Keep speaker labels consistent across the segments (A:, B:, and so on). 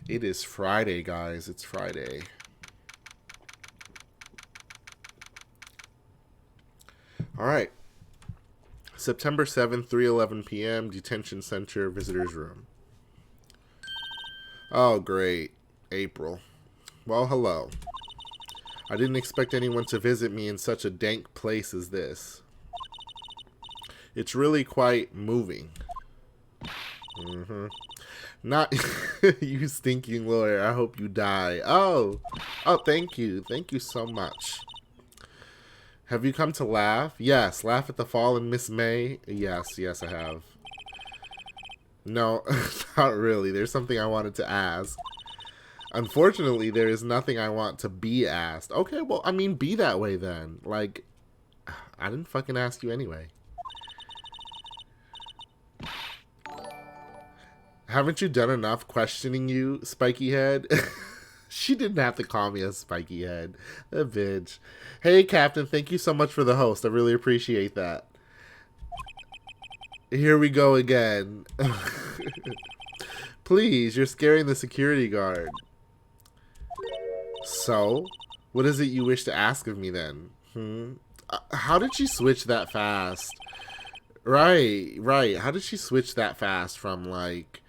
A: It is Friday, guys. It's Friday. All right. September 7th, 3:11 p.m. Detention Center Visitors Room. Oh, great. April. Well, hello. I didn't expect anyone to visit me in such a dank place as this. It's really quite moving. Not you stinking lawyer. I hope you die. Oh, thank you. Thank you so much. Have you come to laugh? Yes, laugh at the fallen Miss May. Yes, I have. No, not really. There's something I wanted to ask. Unfortunately, there is nothing I want to be asked. Okay, well, I mean, be that way then. Like, I didn't fucking ask you anyway. Haven't you done enough questioning you, spiky head? She didn't have to call me a spiky head. A bitch. Hey, Captain, thank you so much for the host. I really appreciate that. Here we go again. Please, you're scaring the security guard. So, what is it you wish to ask of me then? How did she switch that fast? Right. How did she switch that fast from, like,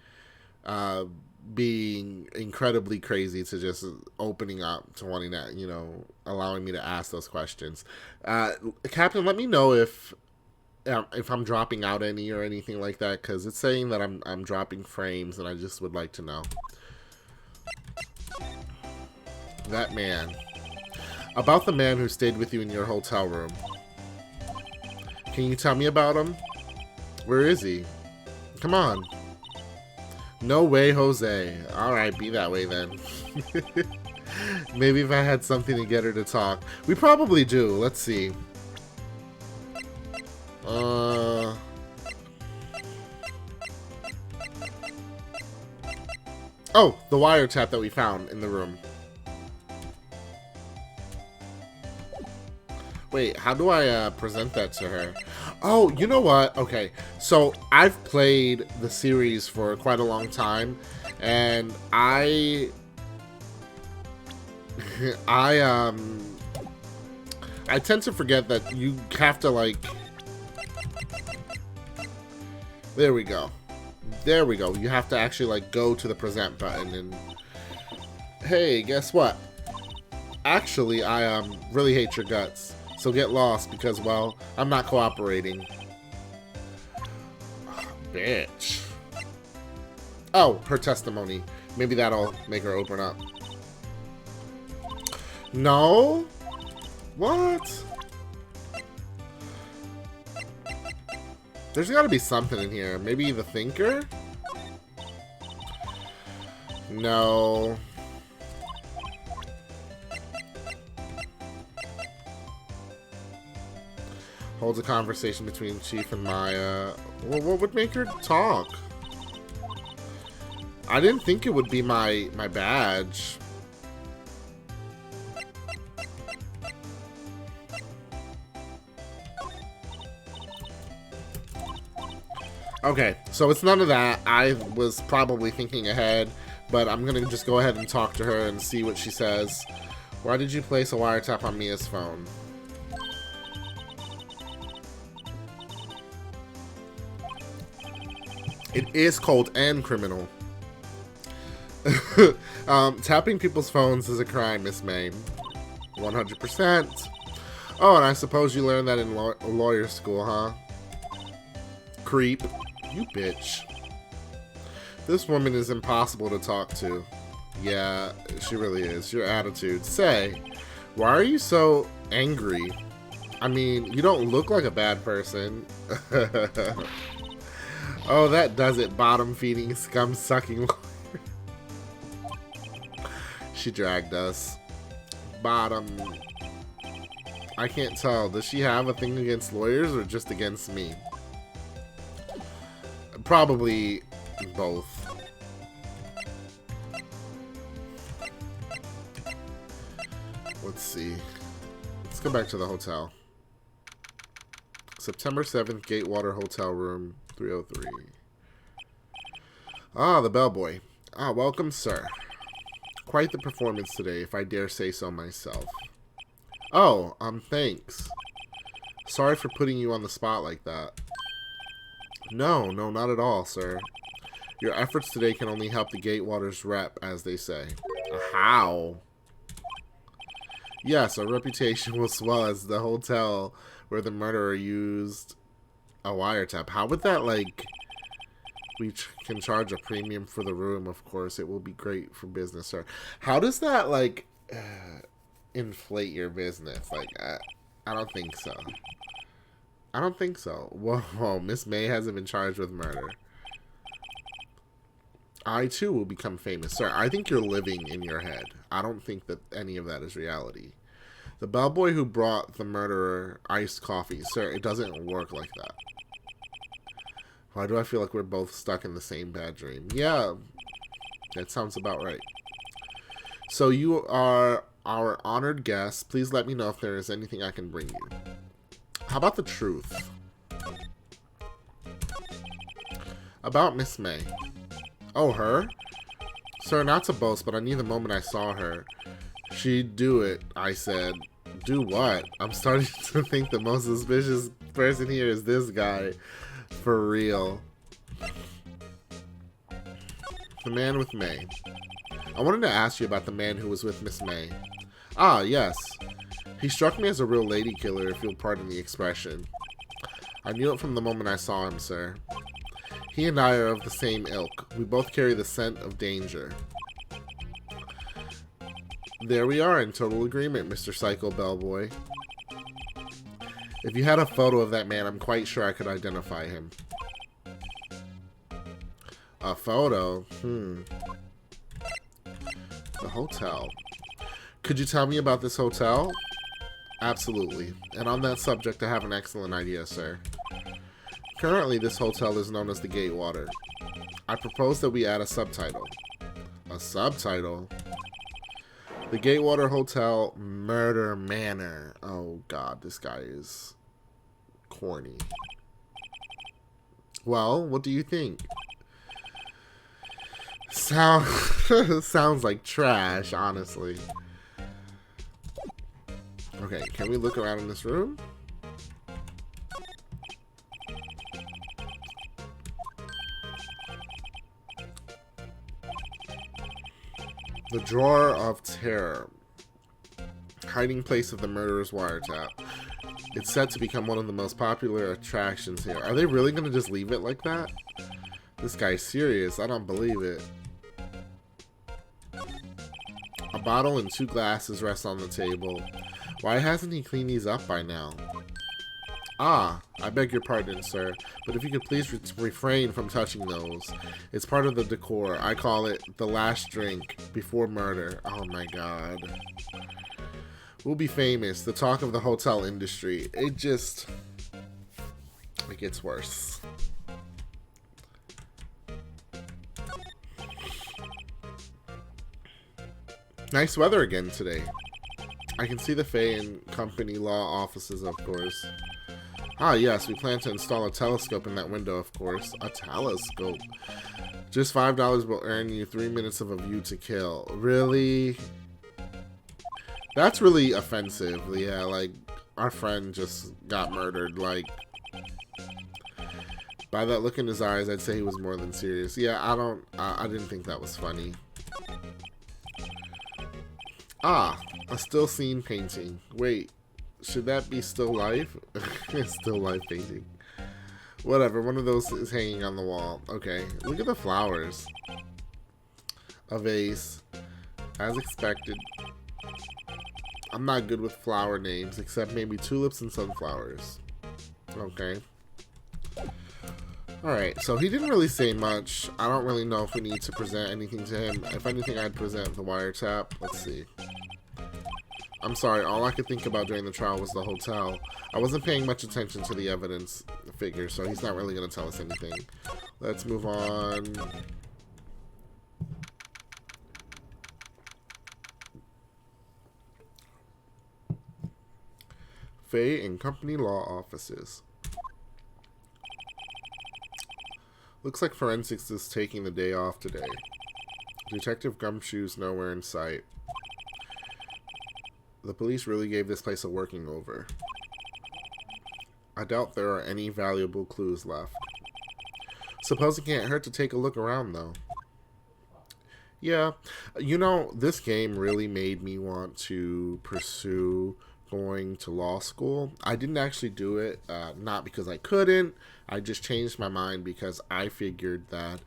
A: being incredibly crazy to just opening up to wanting to, you know, allowing me to ask those questions? Captain, let me know if I'm dropping out any or anything like that, because it's saying that I'm dropping frames, and I just would like to know. That man. About the man who stayed with you in your hotel room. Can you tell me about him? Where is he? Come on. No way, Jose. Alright, be that way then. Maybe if I had something to get her to talk. We probably do. Let's see. Oh, the wiretap that we found in the room. Wait, how do I present that to her? Oh, you know what? Okay, so I've played the series for quite a long time, and I tend to forget that you have to, like, there we go. You have to actually, like, go to the present button and, hey, guess what? Actually, I really hate your guts. So get lost because, well, I'm not cooperating. Bitch. Oh, her testimony. Maybe that'll make her open up. No? What? There's gotta be something in here. Maybe the thinker? No. Holds a conversation between Chief and Maya. Well, what would make her talk? I didn't think it would be my badge. Okay, so it's none of that. I was probably thinking ahead, but I'm gonna just go ahead and talk to her and see what she says. Why did you place a wiretap on Mia's phone? It is cold and criminal. Tapping people's phones is a crime, Miss May. 100%. Oh, and I suppose you learned that in lawyer school, huh? Creep. You bitch. This woman is impossible to talk to. Yeah, she really is. Your attitude. Say, why are you so angry? I mean, you don't look like a bad person. Oh, that does it, bottom-feeding, scum-sucking lawyer. She dragged us. Bottom. I can't tell. Does she have a thing against lawyers or just against me? Probably both. Let's see. Let's go back to the hotel. September 7th, Gatewater Hotel Room 303. Ah, the bellboy. Ah, welcome, sir. Quite the performance today, if I dare say so myself. Oh, thanks. Sorry for putting you on the spot like that. No, not at all, sir. Your efforts today can only help the Gatewater's rep, as they say. How? Yes, our reputation will swell as the hotel where the murderer used a wiretap. How would that, like... We can charge a premium for the room, of course. It will be great for business, sir. How does that, like, inflate your business? Like, I don't think so. I don't think so. Whoa, Miss May hasn't been charged with murder. I, too, will become famous. Sir, I think you're living in your head. I don't think that any of that is reality. The bellboy who brought the murderer iced coffee. Sir, it doesn't work like that. Why do I feel like we're both stuck in the same bad dream? Yeah, that sounds about right. So you are our honored guest. Please let me know if there is anything I can bring you. How about the truth? About Miss May. Oh, her? Sir, not to boast, but I knew the moment I saw her. She'd do it, I said. Do what? I'm starting to think the most suspicious person here is this guy. For real. The man with May. I wanted to ask you about the man who was with Miss May. Ah, yes. He struck me as a real lady killer, if you'll pardon the expression. I knew it from the moment I saw him, sir. He and I are of the same ilk. We both carry the scent of danger. There we are, in total agreement, Mr. Psycho Bellboy. If you had a photo of that man, I'm quite sure I could identify him. A photo? The hotel. Could you tell me about this hotel? Absolutely. And on that subject, I have an excellent idea, sir. Currently, this hotel is known as the Gatewater. I propose that we add a subtitle. A subtitle? The Gatewater Hotel Murder Manor. Oh god, this guy is corny. Well, what do you think? Sounds like trash, honestly. Okay, can we look around in this room? The Drawer of Terror. Hiding place of the murderer's wiretap. It's set to become one of the most popular attractions here. Are they really going to just leave it like that? This guy's serious. I don't believe it. A bottle and 2 glasses rest on the table. Why hasn't he cleaned these up by now? Ah, I beg your pardon, sir, but if you could please refrain from touching those. It's part of the decor. I call it the last drink before murder. Oh my god. We'll be famous. The talk of the hotel industry. It gets worse. Nice weather again today. I can see the Fey and Company law offices, of course. Ah, yes, we plan to install a telescope in that window, of course. A telescope. Just $5 will earn you 3 minutes of a view to kill. Really? That's really offensive. Yeah, like, our friend just got murdered. Like, by that look in his eyes, I'd say he was more than serious. Yeah, I didn't think that was funny. Ah, a still scene painting. Wait. Should that be still life? Still life painting. Whatever, one of those is hanging on the wall. Okay, look at the flowers. A vase. As expected. I'm not good with flower names, except maybe tulips and sunflowers. Okay. Alright, so he didn't really say much. I don't really know if we need to present anything to him. If anything, I'd present the wiretap. Let's see. I'm sorry, all I could think about during the trial was the hotel. I wasn't paying much attention to the evidence figure, so he's not really going to tell us anything. Let's move on. Fey and Company law offices. Looks like forensics is taking the day off today. Detective Gumshoe's nowhere in sight. The police really gave this place a working over. I doubt there are any valuable clues left. Suppose it can't hurt to take a look around, though. Yeah, you know, this game really made me want to pursue going to law school. I didn't actually do it, not because I couldn't. I just changed my mind because I figured that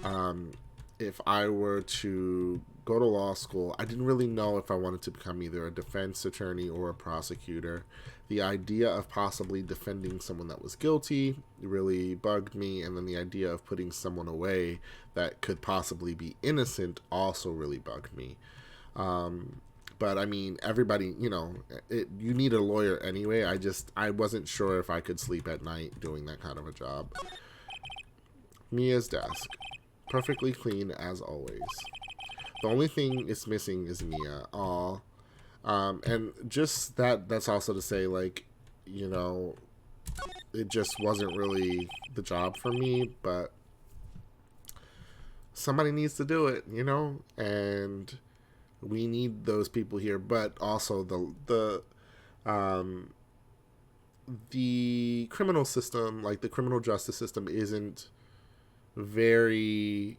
A: um, if I were to go to law school, I didn't really know if I wanted to become either a defense attorney or a prosecutor. The idea of possibly defending someone that was guilty really bugged me, and then the idea of putting someone away that could possibly be innocent also really bugged me. But I mean, everybody, you know, you need a lawyer anyway. I wasn't sure if I could sleep at night doing that kind of a job. Mia's desk. Perfectly clean as always. The only thing it's missing is Mia. Aw. And just that's also to say, like, you know, it just wasn't really the job for me, but somebody needs to do it, you know? And we need those people here, but also the criminal system, like the criminal justice system, isn't very,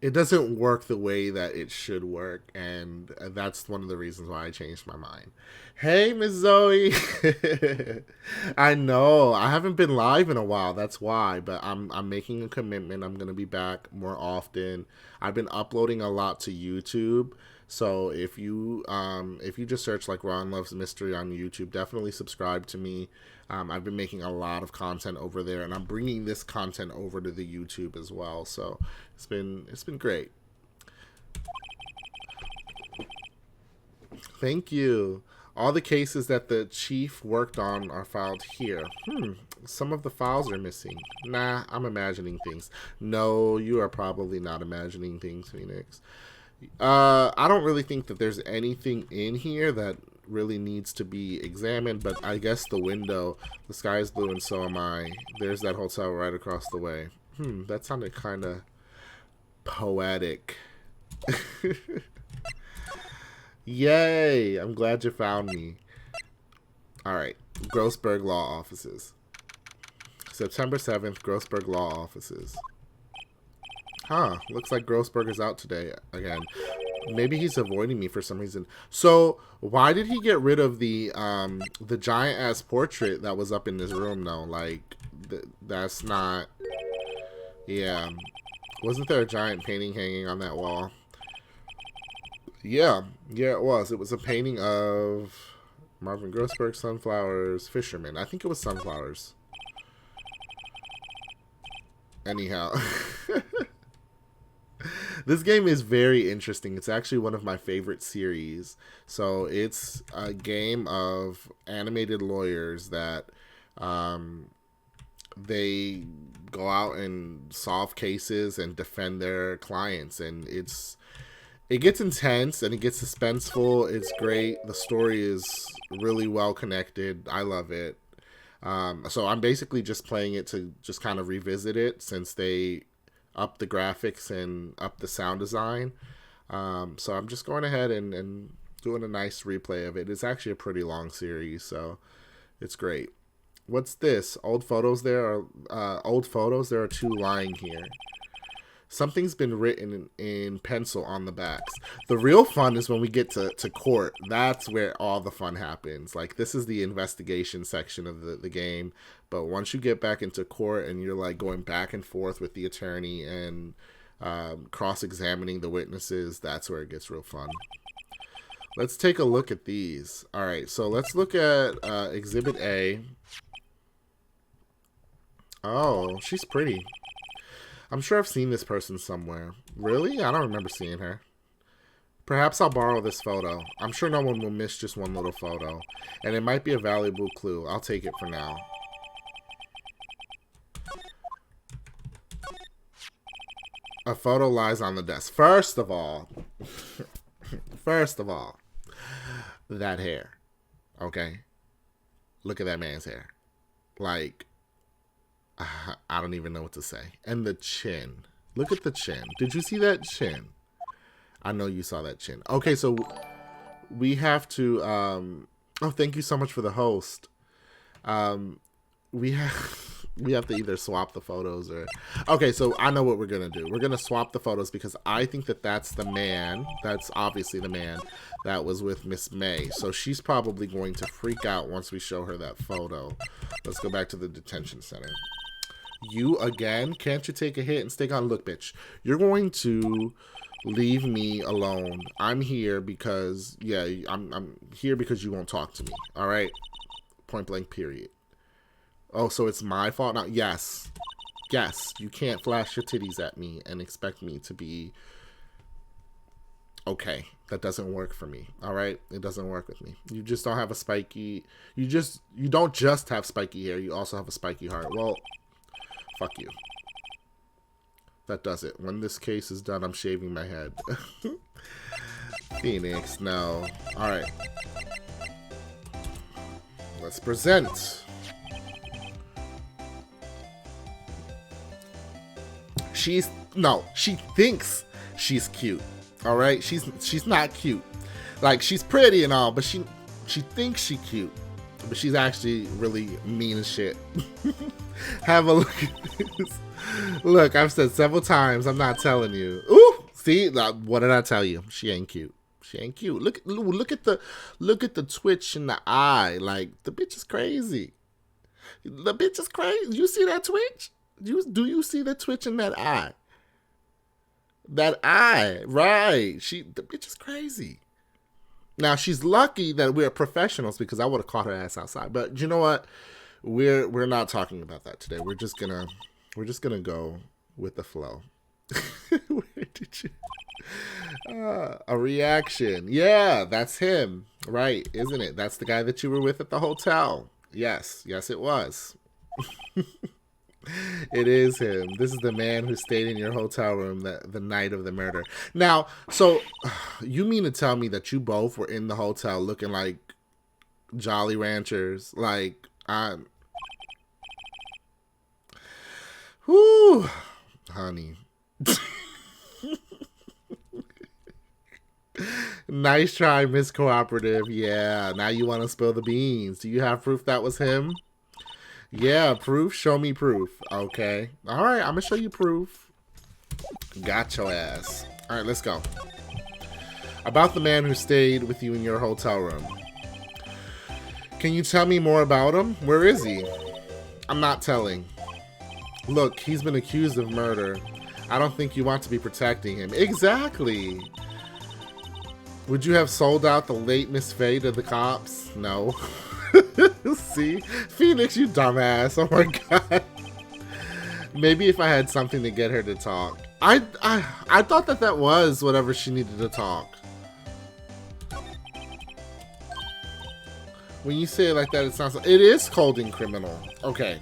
A: it doesn't work the way that it should work, and that's one of the reasons why I changed my mind. Hey, Miss Zoe. I know I haven't been live in a while, that's why, but I'm making a commitment. I'm gonna be back more often. I've been uploading a lot to YouTube, so if you just search like Ron Loves Mystery on YouTube, definitely subscribe to me. I've been making a lot of content over there, and I'm bringing this content over to the YouTube as well. So it's been great. Thank you. All the cases that the chief worked on are filed here. Some of the files are missing. Nah, I'm imagining things. No, you are probably not imagining things, Phoenix. I don't really think that there's anything in here that really needs to be examined, but I guess the window, the sky is blue and so am I. There's that hotel right across the way. That sounded kind of poetic. Yay! I'm glad you found me. Alright, Grossberg Law Offices. September 7th, Grossberg Law Offices. Huh, looks like Grossberg is out today again. Maybe he's avoiding me for some reason. So, why did he get rid of the giant ass portrait that was up in this room though? Like, that's not... Yeah. Wasn't there a giant painting hanging on that wall? Yeah, it was. It was a painting of Marvin Grossberg, sunflowers, fisherman. I think it was sunflowers. Anyhow. This game is very interesting. It's actually one of my favorite series. So it's a game of animated lawyers that they go out and solve cases and defend their clients, and it gets intense and it gets suspenseful. It's great. The story is really well connected. I love it. So I'm basically just playing it to just kind of revisit it since they up the graphics and up the sound design. So I'm just going ahead and doing a nice replay of it. It's actually a pretty long series, so it's great. What's this? Old photos there are old photos. There are two lying here. Something's been written in pencil on the backs. The real fun is when we get to court. That's where all the fun happens. Like, this is the investigation section of the game. But once you get back into court and you're, like, going back and forth with the attorney and cross-examining the witnesses, that's where it gets real fun. Let's take a look at these. All right, so let's look at Exhibit A. Oh, she's pretty. I'm sure I've seen this person somewhere. Really? I don't remember seeing her. Perhaps I'll borrow this photo. I'm sure no one will miss just one little photo. And it might be a valuable clue. I'll take it for now. A photo lies on the desk. First of all, that hair. Okay? Look at that man's hair. Like, I don't even know what to say. And the chin. Look at the chin. Did you see that chin? I know you saw that chin. Okay, so we have to oh, thank you so much for the host. We have to either swap the photos or okay, so I know what we're gonna do. We're gonna swap the photos because I think that that's the man. That's obviously the man that was with Miss May. So she's probably going to freak out once we show her that photo. Let's go back to the detention center. You again? Can't you take a hit and stick on? Look, bitch, you're going to leave me alone. I'm here because yeah, I'm here because you won't talk to me. All right, point blank. Period. Oh, so it's my fault now? Yes. Yes, you can't flash your titties at me and expect me to be okay. That doesn't work for me. All right? It doesn't work with me. You just don't have a spiky... You don't just have spiky hair. You also have a spiky heart. Well, fuck you. That does it. When this case is done, I'm shaving my head. Phoenix, no. All right. Let's present. She thinks she's cute. All right, she's not cute. Like, she's pretty and all, but she thinks she's cute, but she's actually really mean as shit. Have a look at this. Look, I've said several times, I'm not telling you. Ooh, see, what did I tell you? She ain't cute. She ain't cute. Look at the twitch in the eye. Like, the bitch is crazy. The bitch is crazy. You see that twitch? Do you see the twitch in that eye? That eye, right? The bitch is crazy. Now she's lucky that we're professionals because I would have caught her ass outside. But you know what? We're not talking about that today. We're just gonna go with the flow. Where did you? A reaction. Yeah, that's him, right? Isn't it? That's the guy that you were with at the hotel. Yes, it was. It is him. This is the man who stayed in your hotel room the night of the murder. Now, so you mean to tell me that you both were in the hotel looking like Jolly Ranchers? Like, whoo, honey. Nice try, Miss Cooperative. Yeah, now you want to spill the beans. Do you have proof that was him? Yeah, proof? Show me proof. Okay. All right, I'm going to show you proof. Got your ass. All right, let's go. About the man who stayed with you in your hotel room. Can you tell me more about him? Where is he? I'm not telling. Look, he's been accused of murder. I don't think you want to be protecting him. Exactly. Would you have sold out the late Miss Fey to the cops? No. See? Phoenix, you dumbass. Oh my god. Maybe if I had something to get her to talk. I thought that was whatever she needed to talk. When you say it like that, it sounds like... It is cold and criminal. Okay.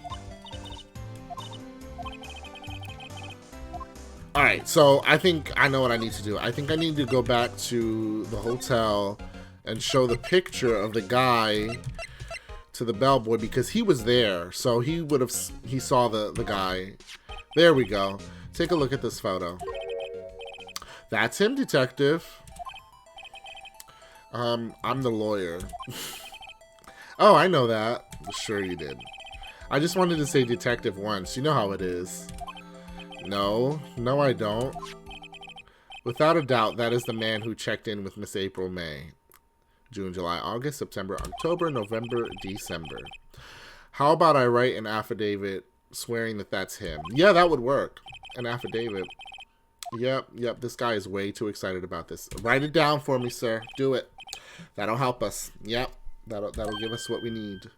A: Alright, so I think I know what I need to do. I think I need to go back to the hotel and show the picture of the guy to the bellboy because he was there. So he saw the guy. There we go. Take a look at this photo. That's him, detective. I'm the lawyer. Oh, I know that. Sure you did. I just wanted to say detective once. You know how it is. No, I don't. Without a doubt, that is the man who checked in with Miss April May. June, July, August, September, October, November, December. How about I write an affidavit swearing that that's him? Yeah, that would work. An affidavit. Yep, this guy is way too excited about this. Write it down for me, sir. Do it. That'll help us. Yep, that'll give us what we need.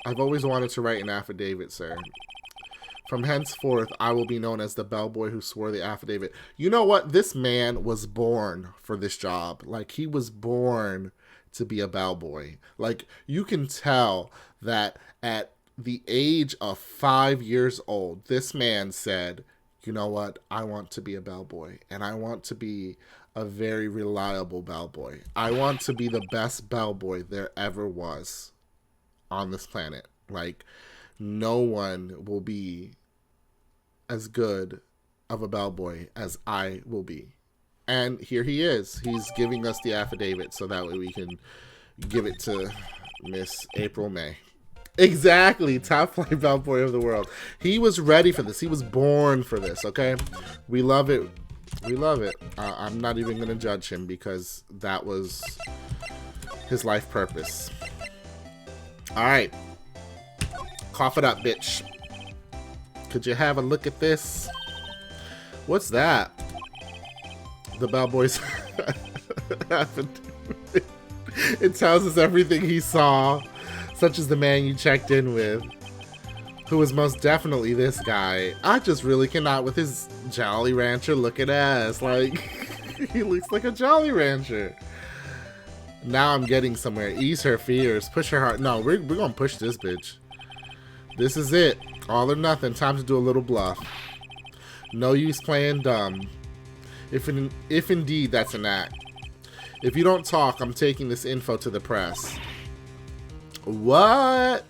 A: I've always wanted to write an affidavit, sir. From henceforth, I will be known as the bellboy who swore the affidavit. You know what? This man was born for this job. Like, he was born to be a bellboy. Like, you can tell that at the age of 5 years old, this man said, you know what? I want to be a bellboy. And I want to be a very reliable bellboy. I want to be the best bellboy there ever was on this planet. Like, no one will be as good of a bellboy as I will be. And here he is. He's giving us the affidavit so that way we can give it to Miss April May. Exactly. Top flight bellboy of the world. He was ready for this. He was born for this, okay? We love it. We love it. I'm not even going to judge him because that was his life purpose. All right. Cough it up, bitch. Could you have a look at this? What's that? The bellboy's it tells us everything he saw, such as the man you checked in with, who was most definitely this guy. I just really cannot with his Jolly Rancher looking ass. Like, he looks like a Jolly Rancher. Now I'm getting somewhere. Ease her fears. Push her heart. No, we're gonna push this bitch. This is it. All or nothing. Time to do a little bluff. No use playing dumb. If indeed that's an act. If you don't talk, I'm taking this info to the press. What?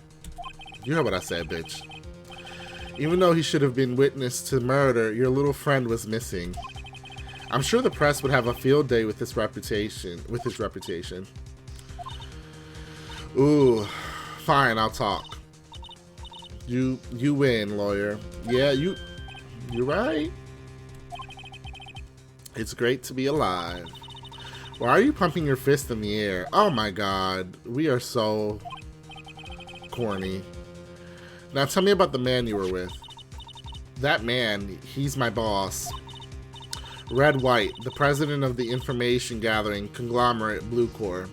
A: You know what I said, bitch. Even though he should have been witness to murder, your little friend was missing. I'm sure the press would have a field day with his reputation. Ooh, fine, I'll talk. You win, lawyer. Yeah, you're right. It's great to be alive. Why are you pumping your fist in the air? Oh my god, we are so corny. Now tell me about the man you were with. That man, he's my boss. Red White, the president of the information gathering conglomerate Blue Corps.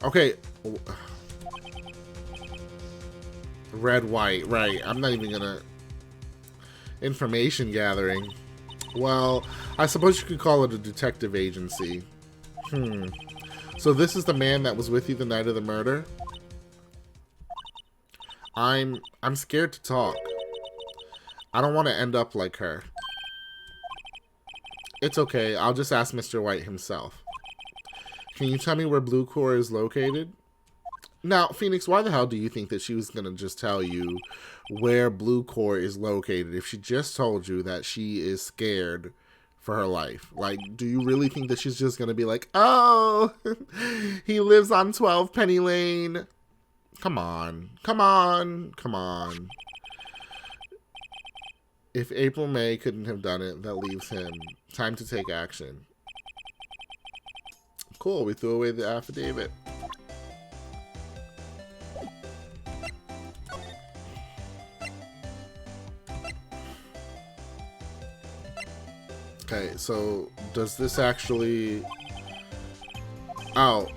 A: Okay. Red White, right. I'm not even gonna... Information gathering. Well, I suppose you could call it a detective agency. So this is the man that was with you the night of the murder? I'm scared to talk. I don't want to end up like her. It's okay. I'll just ask Mr. White himself. Can you tell me where Blue Corps is located? Now, Phoenix, why the hell do you think that she was going to just tell you where Blue Corps is located if she just told you that she is scared for her life? Like, do you really think that she's just going to be like, oh, he lives on 12 Penny Lane? Come on. Come on. Come on. If April May couldn't have done it, that leaves him. Time to take action. Cool, we threw away the affidavit. Okay, so does this actually... Oh.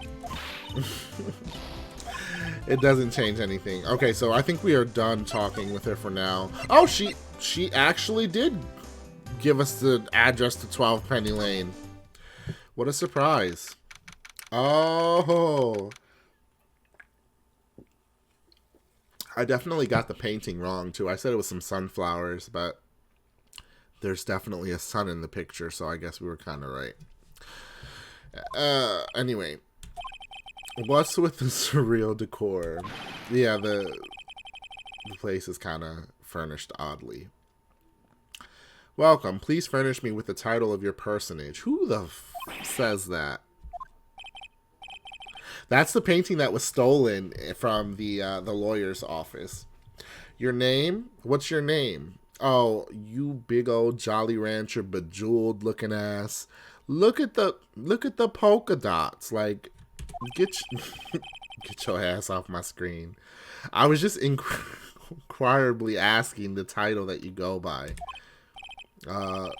A: It doesn't change anything. Okay, so I think we are done talking with her for now. Oh, she actually did give us the address to 12 Penny Lane. What a surprise. Oh. I definitely got the painting wrong, too. I said it was some sunflowers, but there's definitely a sun in the picture, so I guess we were kind of right. Anyway. What's with the surreal decor? Yeah, the place is kind of furnished oddly. Welcome. Please furnish me with the title of your personage. Who the f says that? That's the painting that was stolen from the lawyer's office. Your name? What's your name? Oh, you big old Jolly Rancher, bejeweled looking ass. Look at the polka dots. Like, get your ass off my screen. I was just inquirably asking the title that you go by.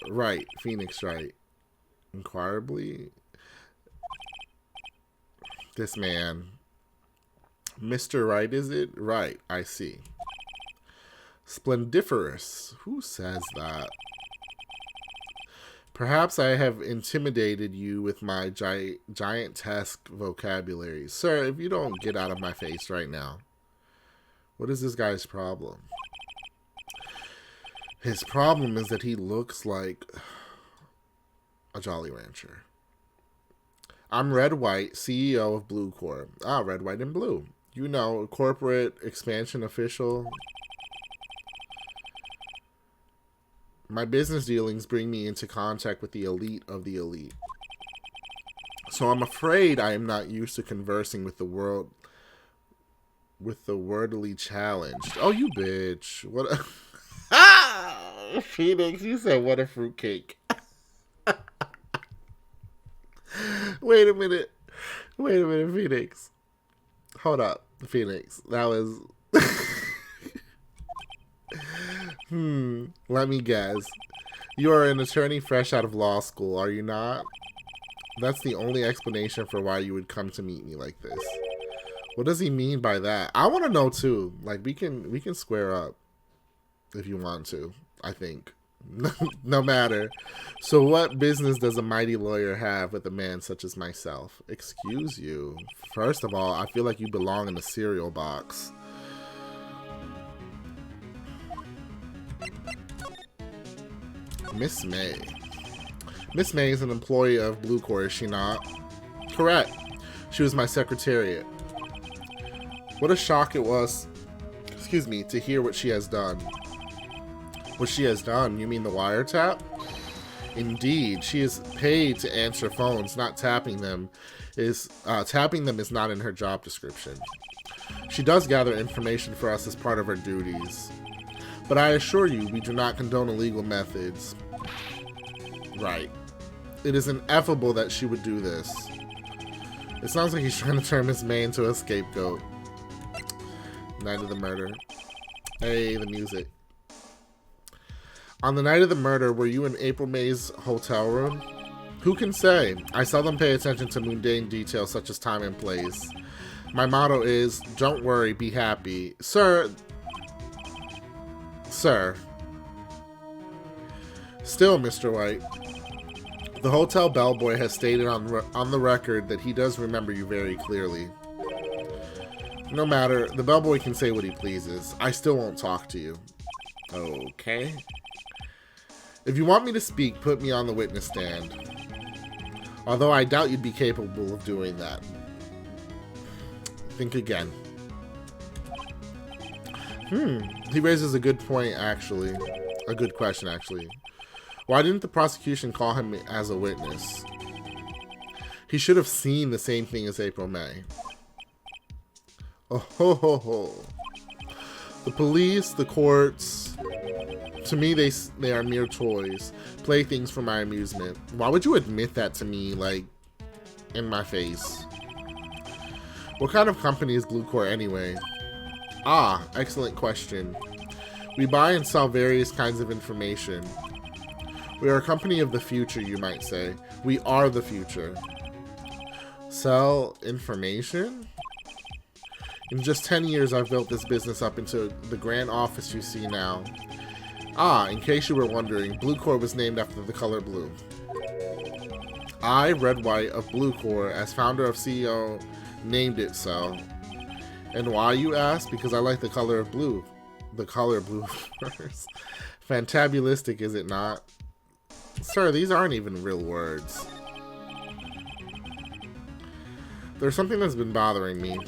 A: Right, Phoenix Wright. Inquirably? This man. Mr. Wright, is it? Right, I see. Splendiferous. Who says that? Perhaps I have intimidated you with my giantesque vocabulary. Sir, if you don't get out of my face right now. What is this guy's problem? His problem is that he looks like a Jolly Rancher. I'm Red White, CEO of Blue Corps. Ah, Red, White, and Blue. You know, corporate expansion official. My business dealings bring me into contact with the elite of the elite. So I'm afraid I am not used to conversing with the world, with the wordily challenged. Oh, you bitch. What a... Ah! Phoenix, you said what a fruitcake. Wait a minute. Wait a minute, Phoenix. Hold up, Phoenix. That was... Let me guess. You are an attorney fresh out of law school, are you not? That's the only explanation for why you would come to meet me like this. What does he mean by that? I want to know too. Like, we can square up if you want to, I think. No matter. So what business does a mighty lawyer have with a man such as myself? Excuse you. First of all, I feel like you belong in the cereal box. Miss May. Miss May is an employee of Blue Corps, is she not? Correct. She was my secretariat. What a shock it was, excuse me, to hear what she has done. What she has done? You mean the wiretap? Indeed, she is paid to answer phones, not tapping them. Tapping them is not in her job description. She does gather information for us as part of her duties. But I assure you, we do not condone illegal methods. Right. It is ineffable that she would do this. It sounds like he's trying to turn Miss May into a scapegoat. Night of the murder. Hey, the music. On the night of the murder, were you in April May's hotel room? Who can say? I seldom pay attention to mundane details such as time and place. My motto is, don't worry, be happy. Sir. Still, Mr. White. The hotel bellboy has stated on the record that he does remember you very clearly. No matter, the bellboy can say what he pleases. I still won't talk to you. Okay. If you want me to speak, put me on the witness stand. Although I doubt you'd be capable of doing that. Think again. He raises a good point, actually. A good question, actually. Why didn't the prosecution call him as a witness? He should have seen the same thing as April May. Oh ho ho ho. The police, the courts, to me they are mere toys, playthings for my amusement. Why would you admit that to me, like, in my face? What kind of company is Blue Corps anyway? Ah, excellent question. We buy and sell various kinds of information. We are a company of the future, you might say. We are the future. Sell information? In just 10 years, I've built this business up into the grand office you see now. Ah, in case you were wondering, Blue Corps was named after the color blue. I, Red White of Blue Corps, as founder of CEO, named it so. And why, you ask? Because I like the color of blue. The color blue first. Fantabulistic, is it not? Sir, these aren't even real words. There's something that's been bothering me.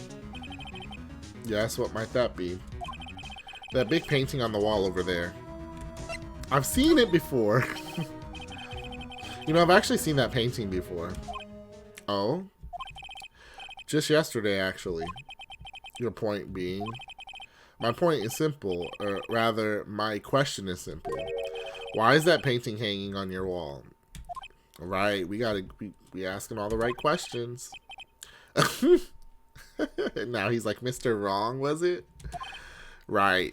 A: Yes, what might that be? That big painting on the wall over there. I've seen it before. You know, I've actually seen that painting before. Oh? Just yesterday, actually. Your point being? My point is simple, or rather, my question is simple. Why is that painting hanging on your wall? Right, we gotta be asking all the right questions. Now he's like, Mr. Wrong, was it? Right.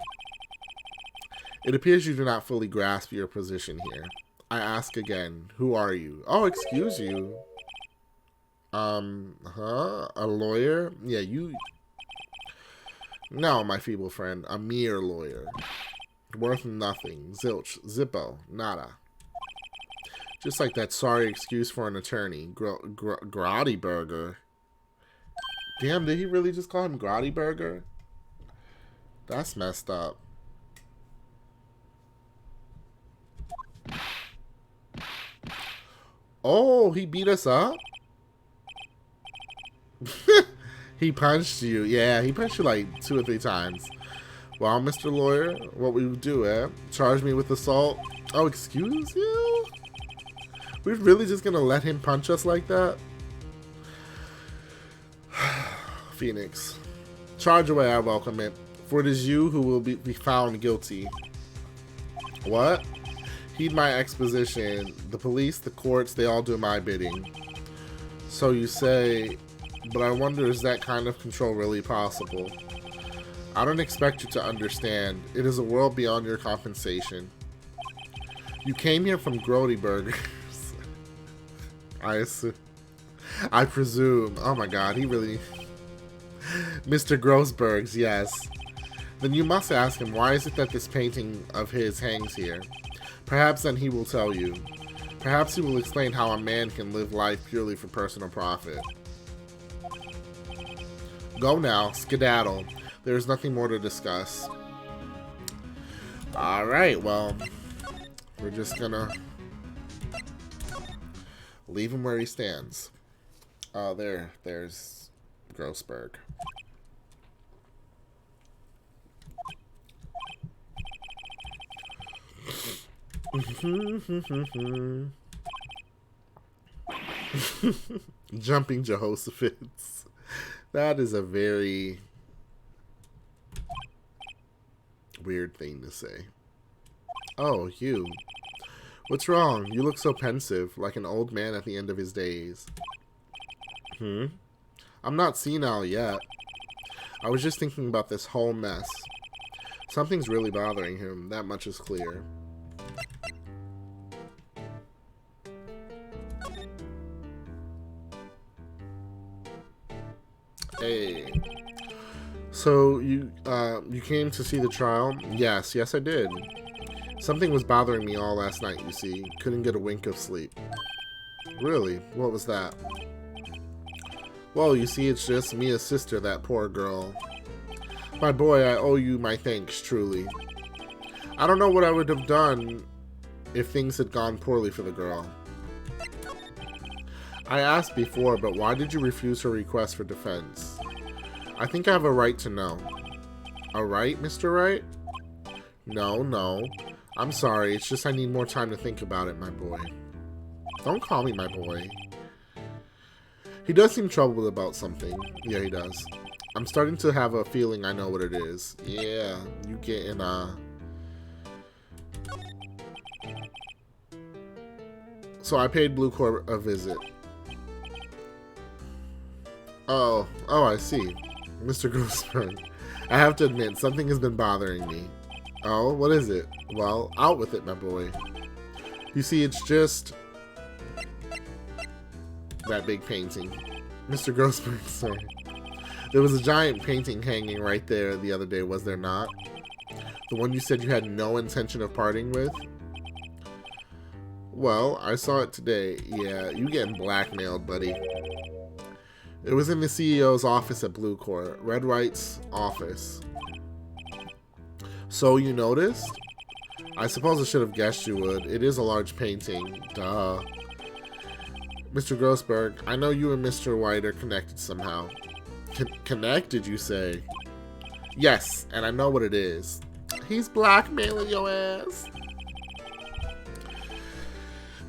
A: It appears you do not fully grasp your position here. I ask again, who are you? Oh, excuse you. A lawyer? Yeah, you... No, my feeble friend, a mere lawyer. Worth nothing. Zilch. Zippo. Nada. Just like that sorry excuse for an attorney. Grotty Burger. Damn, did he really just call him Grotty Burger? That's messed up. Oh, he beat us up? He punched you. Yeah, he punched you like 2 or 3 times. Well, Mr. Lawyer, what we would do, Charge me with assault? Oh, excuse you? We're really just gonna let him punch us like that? Phoenix. Charge away, I welcome it. For it is you who will be found guilty. What? Heed my exposition. The police, the courts, they all do my bidding. So you say, but I wonder, is that kind of control really possible? I don't expect you to understand. It is a world beyond your compensation. You came here from Grody Burgers. I presume. Oh my god, he really... Mr. Grossbergs, yes. Then you must ask him, why is it that this painting of his hangs here? Perhaps then he will tell you. Perhaps he will explain how a man can live life purely for personal profit. Go now, skedaddle. There is nothing more to discuss. Alright, well, we're just gonna leave him where he stands. Oh, there's Grossberg. Jumping Jehoshaphat's. That is a very weird thing to say. Oh, you. What's wrong? You look so pensive, like an old man at the end of his days. I'm not senile yet. I was just thinking about this whole mess. Something's really bothering him, that much is clear. Hey. So you came to see the trial? Yes, I did. Something was bothering me all last night, you see. Couldn't get a wink of sleep. Really? What was that? Well, you see, it's just Mia's sister, that poor girl. My boy, I owe you my thanks, truly. I don't know what I would have done if things had gone poorly for the girl. I asked before, but why did you refuse her request for defense? I think I have a right to know. A right, Mr. Wright? No. I'm sorry, it's just I need more time to think about it, my boy. Don't call me my boy. He does seem troubled about something. Yeah, he does. I'm starting to have a feeling I know what it is. Yeah, you getting, So I paid Blue Corp a visit. Oh, I see. Mr. Grossberg. I have to admit, something has been bothering me. Oh, what is it? Well, out with it, my boy. You see, it's just... that big painting. Mr. Grossberg, sir. There was a giant painting hanging right there the other day, was there not? The one you said you had no intention of parting with? Well, I saw it today. Yeah, you getting blackmailed, buddy. It was in the CEO's office at Blue Court, Red Wright's office. So you noticed? I suppose I should have guessed you would. It is a large painting. Duh. Mr. Grossberg, I know you and Mr. White are connected somehow. Connected, you say? Yes, and I know what it is. He's blackmailing your ass.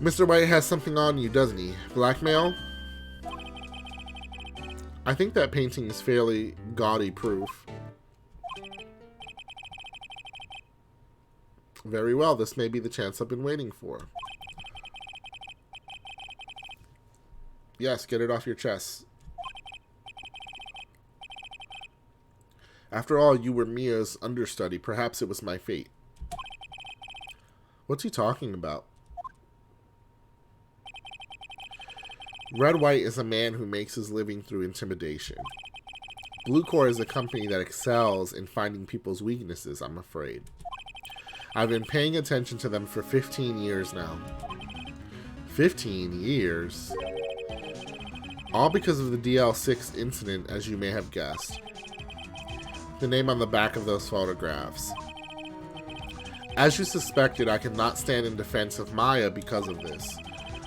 A: Mr. White has something on you, doesn't he? Blackmail? I think that painting is fairly gaudy proof. Very well, this may be the chance I've been waiting for. Yes, get it off your chest. After all, you were Mia's understudy. Perhaps it was my fate. What's he talking about? Red White is a man who makes his living through intimidation. Blue Core is a company that excels in finding people's weaknesses, I'm afraid. I've been paying attention to them for 15 years now. 15 years? All because of the DL6 incident, as you may have guessed. The name on the back of those photographs. As you suspected, I could not stand in defense of Maya because of this.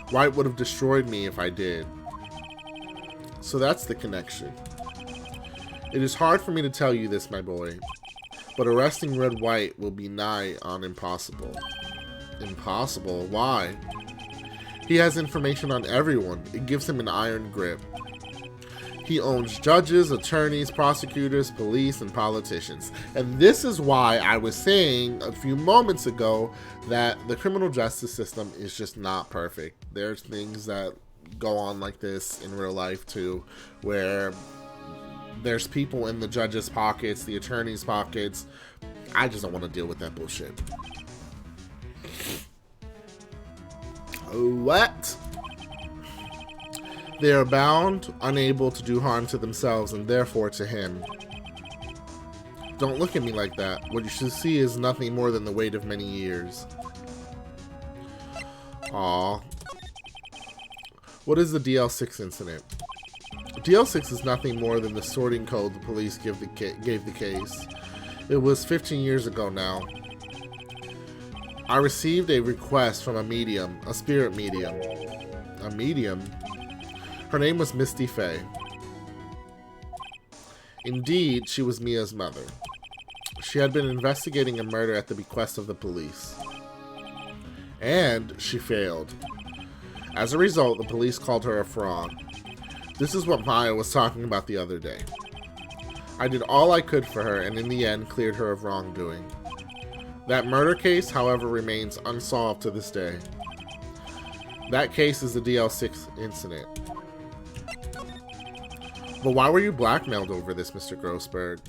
A: White would have destroyed me if I did. So that's the connection. It is hard for me to tell you this, my boy, but arresting Red White will be nigh on impossible. Impossible. Why? He has information on everyone. It gives him an iron grip. He owns judges, attorneys, prosecutors, police, and politicians. And this is why I was saying a few moments ago that the criminal justice system is just not perfect. There's things that go on like this in real life too, where there's people in the judges' pockets, the attorneys' pockets. I just don't want to deal with that bullshit. What? They are bound, unable to do harm to themselves and therefore to him. Don't look at me like that. What you should see is nothing more than the weight of many years. Aww. What is the DL6 incident? DL6 is nothing more than the sorting code the police gave the case. It was 15 years ago now. I received a request from a medium, a spirit medium. A medium? Her name was Mia Fey. Indeed, she was Mia's mother. She had been investigating a murder at the bequest of the police. And she failed. As a result, the police called her a fraud. This is what Maya was talking about the other day. I did all I could for her and in the end cleared her of wrongdoing. That murder case, however, remains unsolved to this day. That case is the DL6 incident. But why were you blackmailed over this, Mr. Grossberg?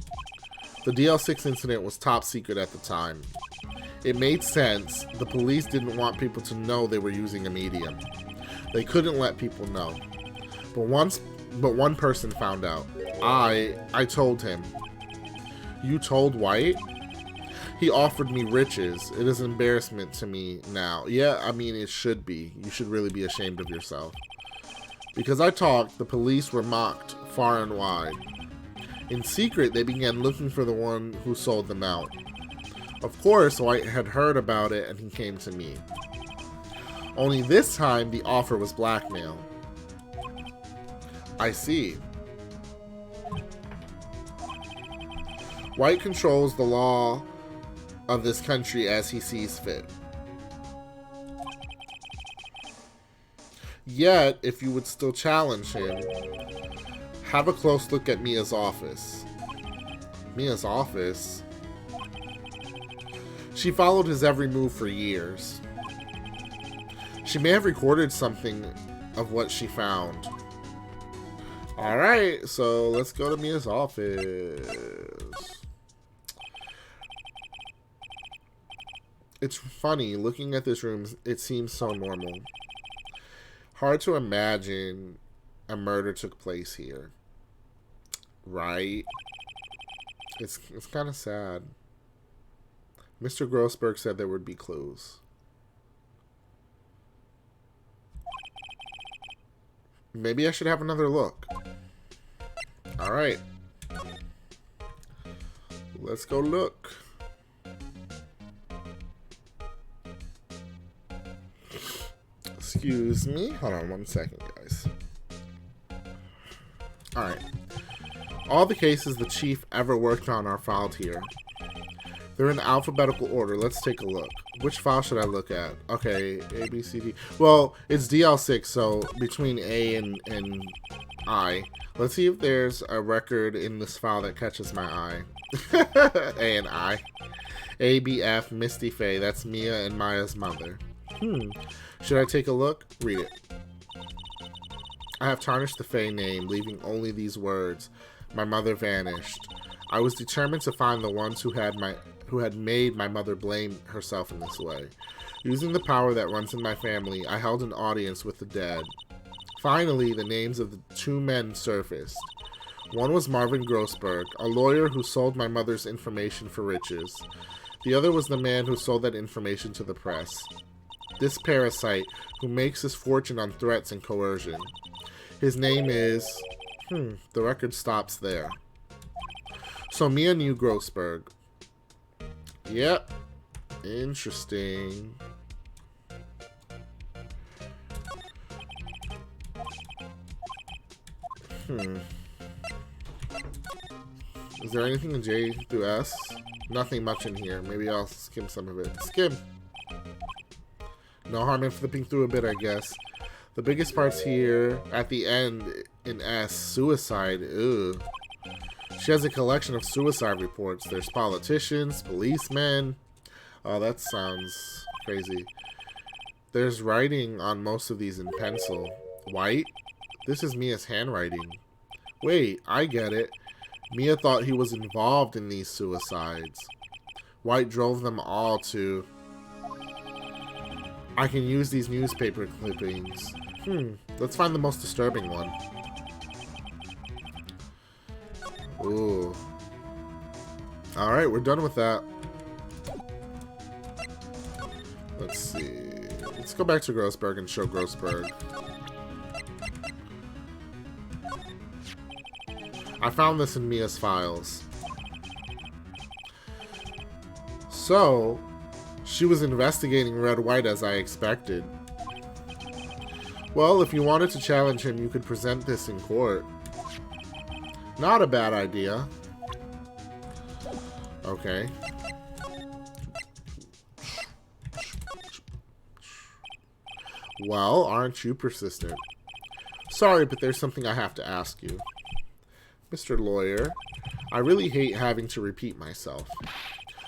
A: The DL6 incident was top secret at the time. It made sense. The police didn't want people to know they were using a medium. They couldn't let people know. But one person found out. I told him. You told White? He offered me riches. It is an embarrassment to me now. Yeah, I mean, it should be. You should really be ashamed of yourself. Because I talked, the police were mocked far and wide. In secret, they began looking for the one who sold them out. Of course, White had heard about it and he came to me. Only this time, the offer was blackmail. I see. White controls the law of this country as he sees fit. Yet, if you would still challenge him, have a close look at Mia's office. Mia's office? She followed his every move for years. She may have recorded something of what she found. Alright, so let's go to Mia's office. It's funny, looking at this room, it seems so normal. Hard to imagine a murder took place here. Right? It's kind of sad. Mr. Grossberg said there would be clues. Maybe I should have another look. Alright. Let's go look. Excuse me. Hold on 1 second, guys. Alright. All the cases the chief ever worked on are filed here. They're in alphabetical order. Let's take a look. Which file should I look at? Okay, A, B, C, D. Well, it's DL6, so between A and I. Let's see if there's a record in this file that catches my eye. A and I. A, B, F, Mia Fey. That's Mia and Maya's mother. Should I take a look? Read it. I have tarnished the Fey name, leaving only these words. My mother vanished. I was determined to find the ones who had made my mother blame herself in this way. Using the power that runs in my family, I held an audience with the dead. Finally, the names of the two men surfaced. One was Marvin Grossberg, a lawyer who sold my mother's information for riches. The other was the man who sold that information to the press. This parasite, who makes his fortune on threats and coercion. His name is... the record stops there. So Mia knew Grossberg. Yep. Interesting. Is there anything in J through S? Nothing much in here. Maybe I'll skim some of it. Skim. No harm in flipping through a bit, I guess. The biggest part's here at the end in S. Suicide. Ugh. She has a collection of suicide reports. There's politicians, policemen. Oh, that sounds crazy. There's writing on most of these in pencil. White? This is Mia's handwriting. Wait, I get it. Mia thought he was involved in these suicides. White drove them all to... I can use these newspaper clippings. Let's find the most disturbing one. Ooh. Alright, we're done with that. Let's see. Let's go back to Grossberg and show Grossberg. I found this in Mia's files. So, she was investigating Red White as I expected. Well, if you wanted to challenge him, you could present this in court. Not a bad idea. Okay. Well, aren't you persistent? Sorry, but there's something I have to ask you. Mr. Lawyer, I really hate having to repeat myself,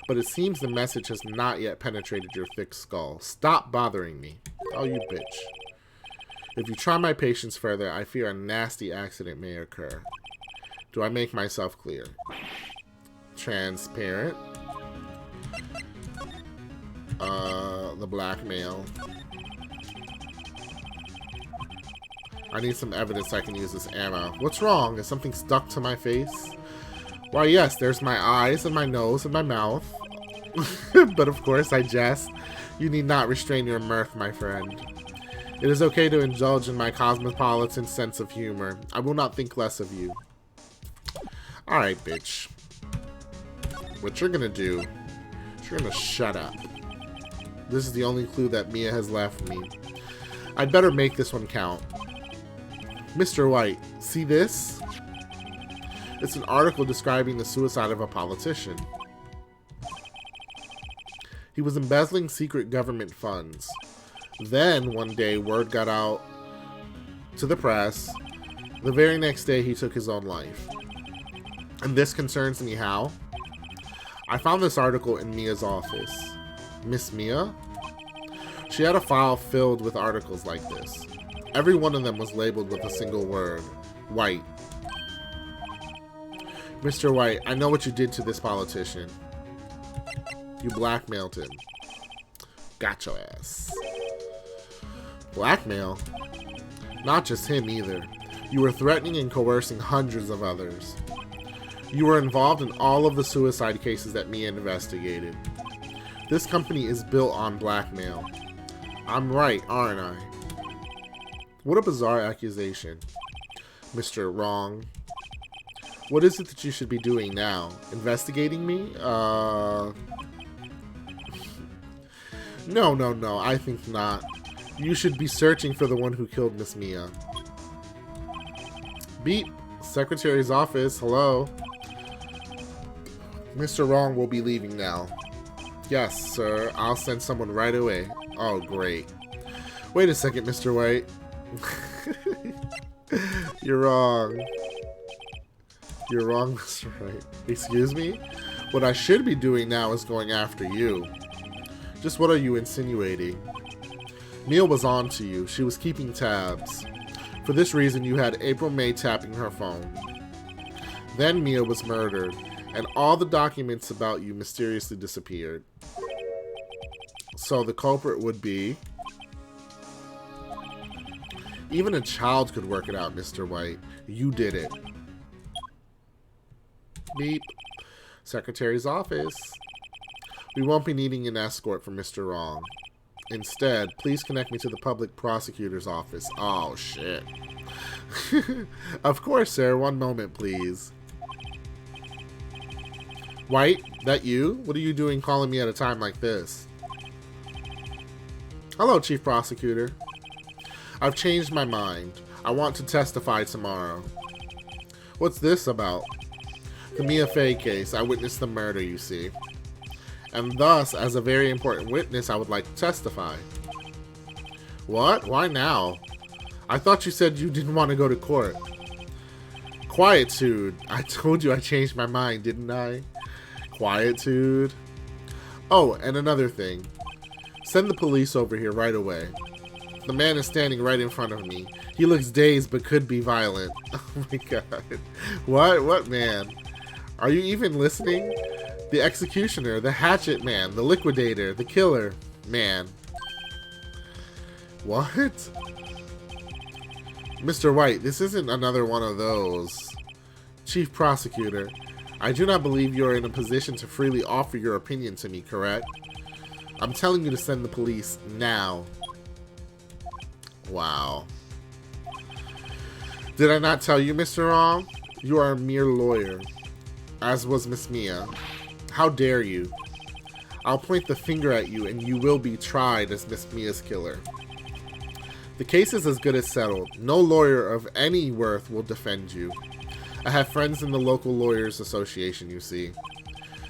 A: but it seems the message has not yet penetrated your thick skull. Stop bothering me. Oh, you bitch. If you try my patience further, I fear a nasty accident may occur. Do I make myself clear? Transparent. The blackmail. I need some evidence I can use as ammo. What's wrong? Is something stuck to my face? Why, yes, there's my eyes and my nose and my mouth. But of course, I jest. You need not restrain your mirth, my friend. It is okay to indulge in my cosmopolitan sense of humor. I will not think less of you. Alright, bitch. What you're gonna do, you're gonna shut up. This is the only clue that Mia has left me. I'd better make this one count. Mr. White, see this? It's an article describing the suicide of a politician. He was embezzling secret government funds. Then, one day, word got out to the press. The very next day, he took his own life. And this concerns me how? I found this article in Mia's office. Miss Mia? She had a file filled with articles like this. Every one of them was labeled with a single word. White. Mr. White, I know what you did to this politician. You blackmailed him. Got your ass. Blackmail? Not just him either. You were threatening and coercing hundreds of others. You were involved in all of the suicide cases that Mia investigated. This company is built on blackmail. I'm right, aren't I? What a bizarre accusation. Mr. Wrong. What is it that you should be doing now? Investigating me? No, I think not. You should be searching for the one who killed Miss Mia. Beep. Secretary's office. Hello. Mr. Wrong will be leaving now. Yes, sir. I'll send someone right away. Oh, great. Wait a second, Mr. White. You're wrong. You're wrong, Mr. Wright. Excuse me? What I should be doing now is going after you. Just what are you insinuating? Mia was on to you. She was keeping tabs. For this reason, you had April May tapping her phone. Then Mia was murdered, and all the documents about you mysteriously disappeared. So the culprit would be... Even a child could work it out, Mr. White. You did it. Beep. Secretary's office. We won't be needing an escort from Mr. Wrong. Instead, please connect me to the public prosecutor's office. Oh, shit. Of course, sir. One moment, please. White, that you? What are you doing calling me at a time like this? Hello, Chief Prosecutor. I've changed my mind. I want to testify tomorrow. What's this about? The Mia Fey case. I witnessed the murder, you see. And thus, as a very important witness, I would like to testify. What? Why now? I thought you said you didn't want to go to court. Quietude. I told you I changed my mind, didn't I? Quietude. Oh, and another thing. Send the police over here right away. The man is standing right in front of me. He looks dazed but could be violent. Oh my god. What? What man? Are you even listening? The executioner, the hatchet man, the liquidator, the killer. Man. What? Mr. White, this isn't another one of those. Chief Prosecutor, I do not believe you are in a position to freely offer your opinion to me, correct? I'm telling you to send the police now. Wow. Did I not tell you, Mr. Wrong? You are a mere lawyer, as was Miss Mia. How dare you? I'll point the finger at you and you will be tried as Miss Mia's killer. The case is as good as settled. No lawyer of any worth will defend you. I have friends in the local lawyers association, you see.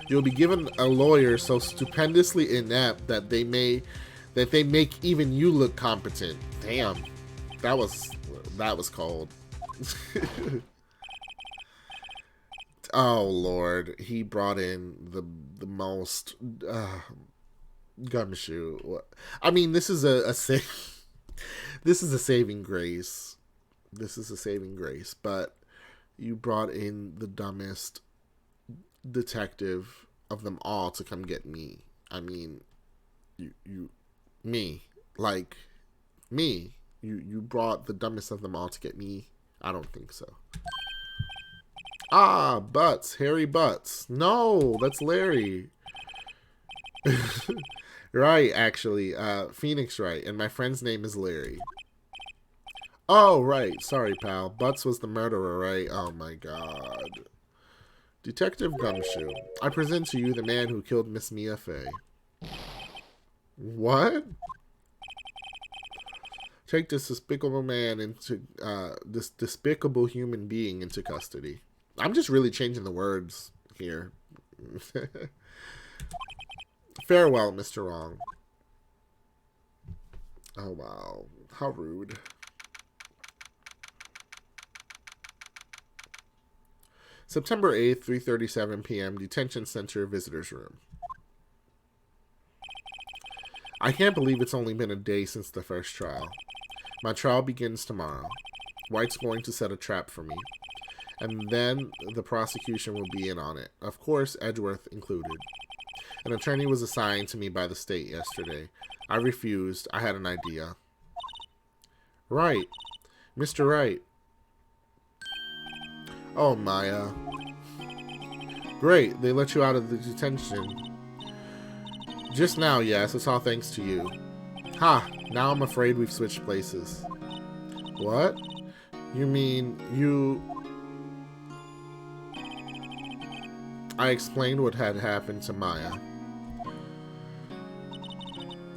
A: You'll be given a lawyer so stupendously inept that they make even you look competent. Damn. That was cold. Oh Lord, he brought in the most gumshoe. I mean, this is this is a saving grace. This is a saving grace, but you brought in the dumbest detective of them all to come get me. I mean, me. You brought the dumbest of them all to get me. I don't think so. Ah, Butts. Harry Butts. No, that's Larry. Right, actually. Phoenix Wright. And my friend's name is Larry. Oh, right. Sorry, pal. Butts was the murderer, right? Oh, my God. Detective Gumshoe. I present to you the man who killed Miss Mia Fey. What? Take this despicable man into, this despicable human being into custody. I'm just really changing the words here. Farewell, Mr. Wrong. Oh, wow. How rude. September 8th, 3:37 p.m., Detention Center Visitors Room. I can't believe it's only been a day since the first trial. My trial begins tomorrow. White's going to set a trap for me. And then the prosecution will be in on it. Of course, Edgeworth included. An attorney was assigned to me by the state yesterday. I refused. I had an idea. Right. Mr. Wright. Oh, Maya. Great. They let you out of the detention. Just now, yes. It's all thanks to you. Ha! Now I'm afraid we've switched places. What? You mean you... I explained what had happened to Maya.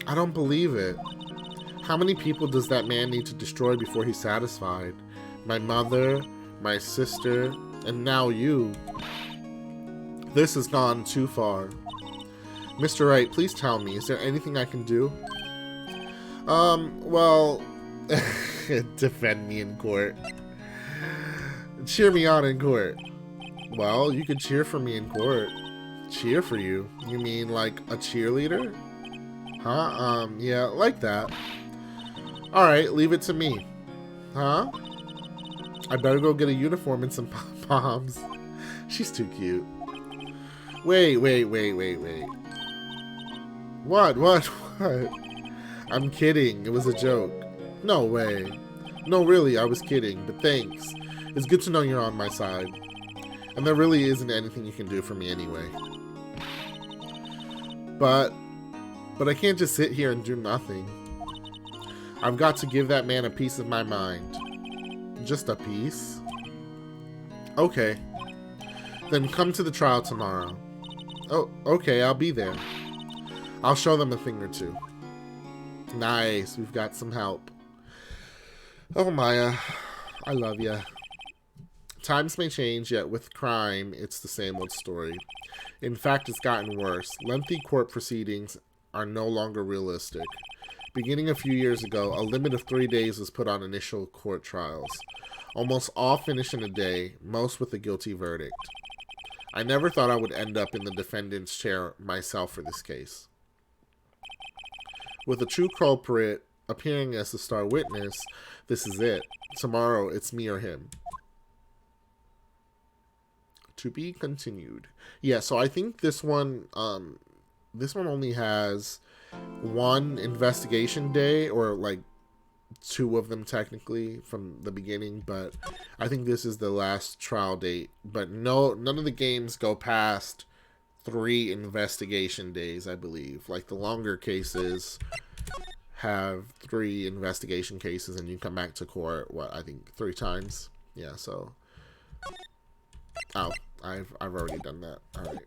A: I don't believe it. How many people does that man need to destroy before he's satisfied? My mother, my sister, and now you. This has gone too far. Mr. Wright, please tell me, is there anything I can do? Well, defend me in court. Cheer me on in court. Well, you could cheer for me in court. Cheer for you? You mean like a cheerleader? Huh? Yeah, like that. Alright, leave it to me. Huh? I better go get a uniform and some pom-poms. She's too cute. Wait. What? I'm kidding. It was a joke. No way. No, really, I was kidding, but thanks. It's good to know you're on my side. And there really isn't anything you can do for me anyway. But I can't just sit here and do nothing. I've got to give that man a piece of my mind. Just a piece? Okay. Then come to the trial tomorrow. Oh, okay, I'll be there. I'll show them a thing or two. Nice, we've got some help. Oh, Maya, I love ya. Times may change, yet with crime, it's the same old story. In fact, it's gotten worse. Lengthy court proceedings are no longer realistic. Beginning a few years ago, a limit of 3 days was put on initial court trials. Almost all finish in a day, most with a guilty verdict. I never thought I would end up in the defendant's chair myself for this case. With a true culprit appearing as the star witness, this is it. Tomorrow, it's me or him. To be continued. Yeah, so I think this one only has one investigation day, or like 2 of them technically from the beginning, but I think this is the last trial date. But none of the games go past 3 investigation days, I believe. Like the longer cases have 3 investigation cases, and you come back to court, I think 3 times. Yeah, so I've already done that. All right.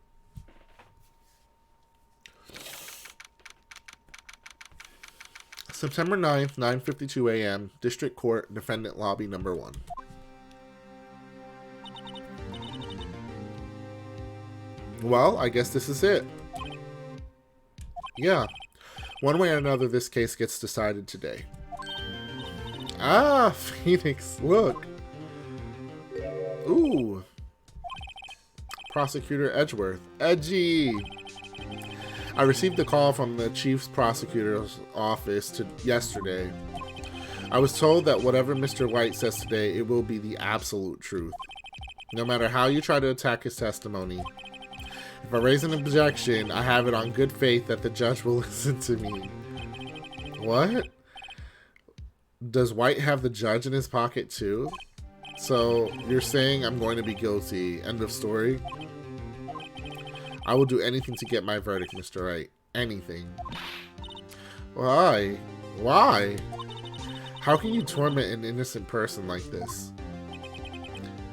A: September 9th, 9:52 a.m., District Court, Defendant Lobby Number 1. Well, I guess this is it. Yeah. One way or another, this case gets decided today. Ah, Phoenix, look. Ooh. Prosecutor Edgeworth. Edgy. I received a call from the Chief Prosecutor's office yesterday. I was told that whatever Mr. White says today, it will be the absolute truth. No matter how you try to attack his testimony. If I raise an objection, I have it on good faith that the judge will listen to me. What? Does White have the judge in his pocket too? So, you're saying I'm going to be guilty. End of story. I will do anything to get my verdict, Mr. Wright. Anything. Why? Why? How can you torment an innocent person like this?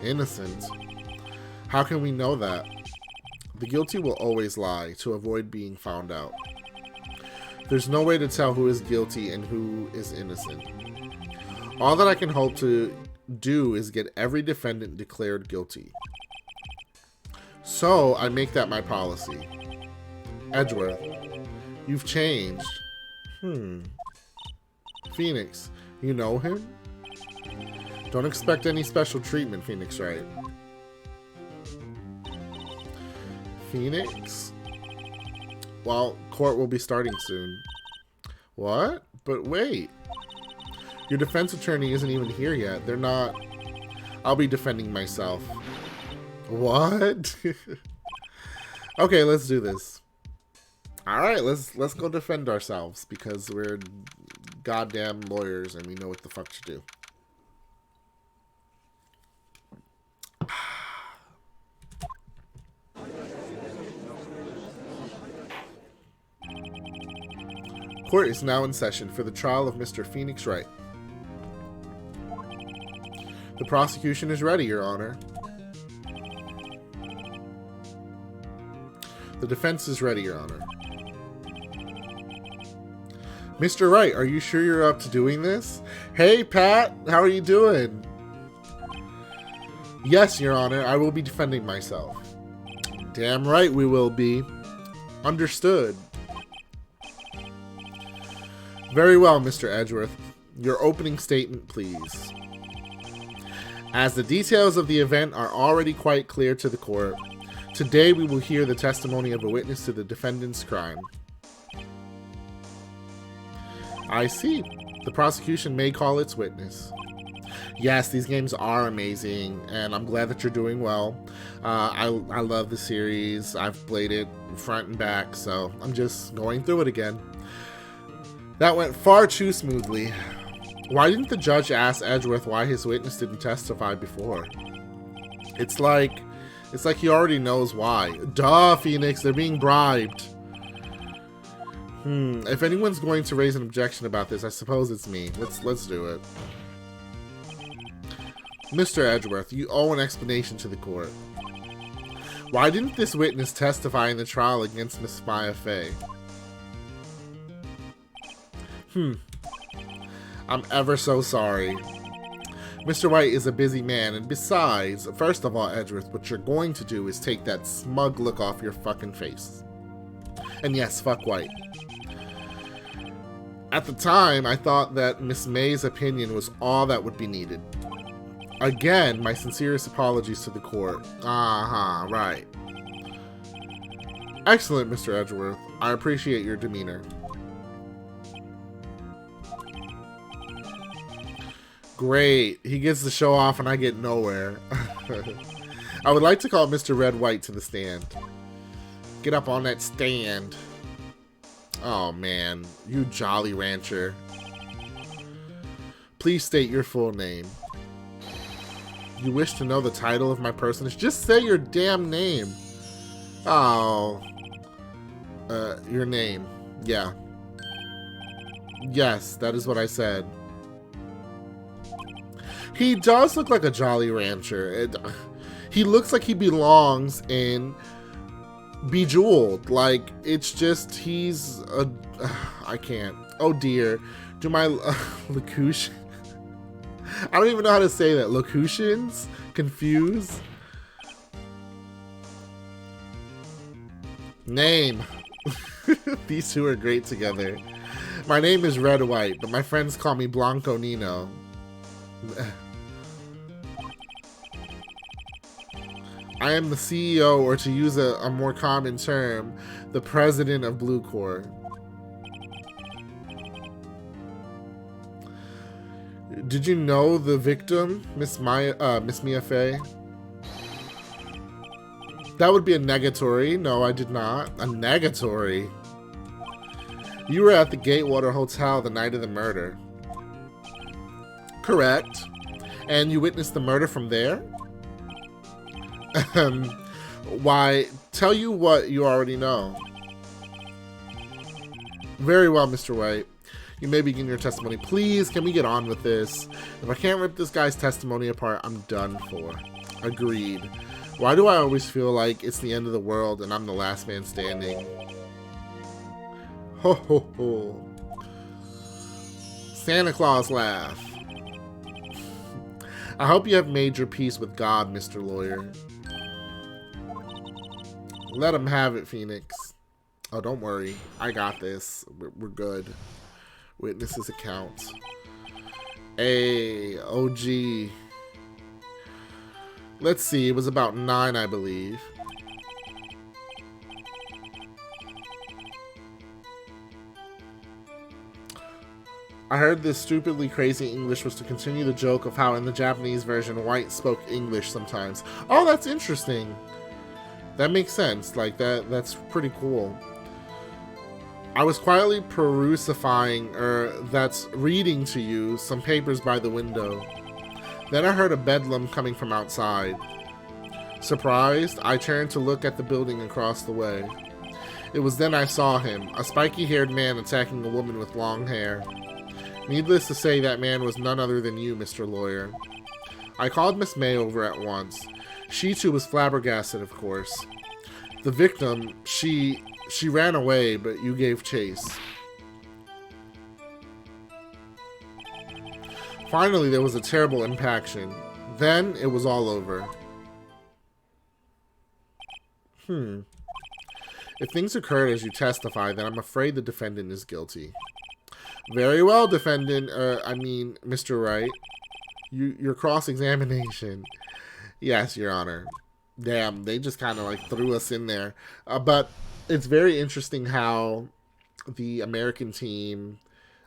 A: Innocent? How can we know that? The guilty will always lie to avoid being found out. There's no way to tell who is guilty and who is innocent. All that I can hope to do is get every defendant declared guilty. So, I make that my policy. Edgeworth, you've changed. Phoenix, you know him? Don't expect any special treatment, Phoenix Wright. Phoenix? Well, court will be starting soon. What? But wait. Your defense attorney isn't even here yet. They're not... I'll be defending myself. What? Okay, let's do this. Alright, let's go defend ourselves, because we're goddamn lawyers and we know what the fuck to do. Court is now in session for the trial of Mr. Phoenix Wright. The prosecution is ready, Your Honor. The defense is ready, Your Honor. Mr. Wright, are you sure you're up to doing this? Hey, Pat, how are you doing? Yes, Your Honor, I will be defending myself. Damn right we will be. Understood. Very well, Mr. Edgeworth. Your opening statement, please. As the details of the event are already quite clear to the court, today we will hear the testimony of a witness to the defendant's crime. I see. The prosecution may call its witness. Yes, these games are amazing, and I'm glad that you're doing well. I love the series. I've played it front and back, so I'm just going through it again. That went far too smoothly. Why didn't the judge ask Edgeworth why his witness didn't testify before? It's like he already knows why. Duh, Phoenix, they're being bribed. If anyone's going to raise an objection about this, I suppose it's me. Let's do it. Mr. Edgeworth, you owe an explanation to the court. Why didn't this witness testify in the trial against Miss Mia Fey? I'm ever so sorry. Mr. White is a busy man, and besides, first of all, Edgeworth, what you're going to do is take that smug look off your fucking face. And yes, fuck White. At the time, I thought that Miss May's opinion was all that would be needed. Again, my sincerest apologies to the court. Right. Excellent, Mr. Edgeworth. I appreciate your demeanor. Great. He gets the show off and I get nowhere. I would like to call Mr. Red White to the stand. Get up on that stand. Oh man, you jolly rancher. Please state your full name. You wish to know the title of my personage? Just say your damn name. Oh. Your name. Yeah. Yes, that is what I said. He does look like a jolly rancher. He looks like he belongs in Bejeweled. Like, it's just, he's a... I can't. Oh dear. Do my locution... I don't even know how to say that. Locutions? Confused? Name. These two are great together. My name is Red White, but my friends call me Blanco Nino. I am the CEO, or to use a more common term, the president of Blue Corps. Did you know the victim, Miss Mia Fey? That would be a negatory. No, I did not. A negatory? You were at the Gatewater Hotel the night of the murder. Correct. And you witnessed the murder from there? Why, tell you what you already know. Very well, Mr. White. You may begin your testimony. Please, can we get on with this? If I can't rip this guy's testimony apart, I'm done for. Agreed. Why do I always feel like it's the end of the world and I'm the last man standing? Ho ho ho. Santa Claus laugh. I hope you have made your peace with God, Mr. Lawyer. Let him have it, Phoenix. Oh, don't worry. I got this. We're good. Witnesses account. Hey, OG. Let's see. It was about 9, I believe. I heard this stupidly crazy English was to continue the joke of how in the Japanese version White spoke English sometimes. Oh, that's interesting. That makes sense. Like, that's pretty cool. I was quietly that's reading to you some papers by the window. Then I heard a bedlam coming from outside. Surprised, I turned to look at the building across the way. It was then I saw him, a spiky-haired man attacking a woman with long hair. Needless to say, that man was none other than you, Mr. Lawyer. I called Miss May over at once. She too was flabbergasted, of course. The victim, she ran away, but you gave chase. Finally, there was a terrible impaction. Then, it was all over. If things occurred as you testify, then I'm afraid the defendant is guilty. Very well, defendant. Mr. Wright. Your cross-examination. Yes, Your Honor. Damn, they just kind of like threw us in there. But it's very interesting how the American team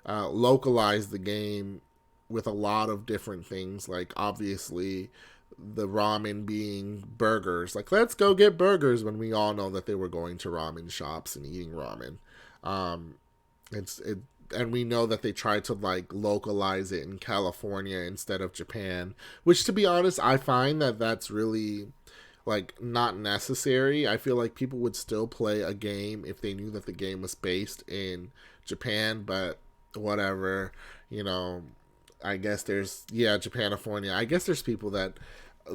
A: localized the game with a lot of different things. Like, obviously, the ramen being burgers. Like, let's go get burgers, when we all know that they were going to ramen shops and eating ramen. And we know that they tried to like localize it in California instead of Japan, which, to be honest, I find that that's really like not necessary. I feel like people would still play a game if they knew that the game was based in Japan, but whatever, you know, I guess there's, Japanifornia. I guess there's people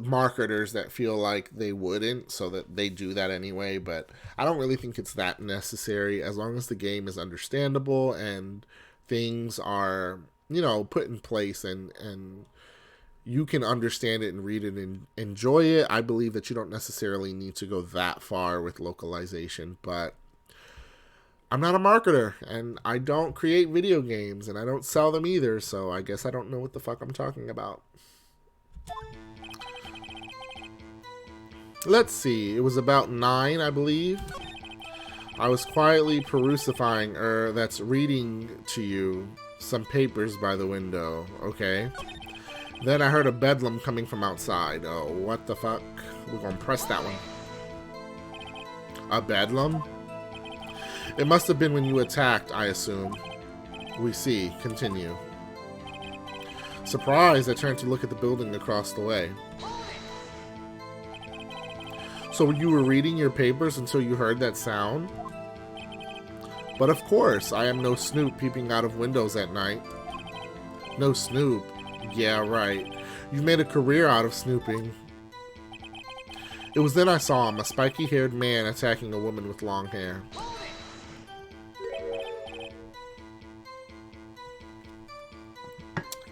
A: marketers that feel like they wouldn't, so that they do that anyway, but I don't really think it's that necessary, as long as the game is understandable and things are, put in place and you can understand it and read it and enjoy it. I believe that you don't necessarily need to go that far with localization, but I'm not a marketer, and I don't create video games, and I don't sell them either, so I guess I don't know what the fuck I'm talking about. Let's see, it was about 9, I believe. I was quietly perusifying, that's reading to you some papers by the window, okay? Then I heard a bedlam coming from outside. Oh, what the fuck? We're gonna press that one. A bedlam? It must have been when you attacked, I assume. We see. Continue. Surprised, I turned to look at the building across the way. So you were reading your papers until you heard that sound? But of course, I am no snoop peeping out of windows at night. No snoop? Yeah, right. You've made a career out of snooping. It was then I saw him, a spiky-haired man attacking a woman with long hair.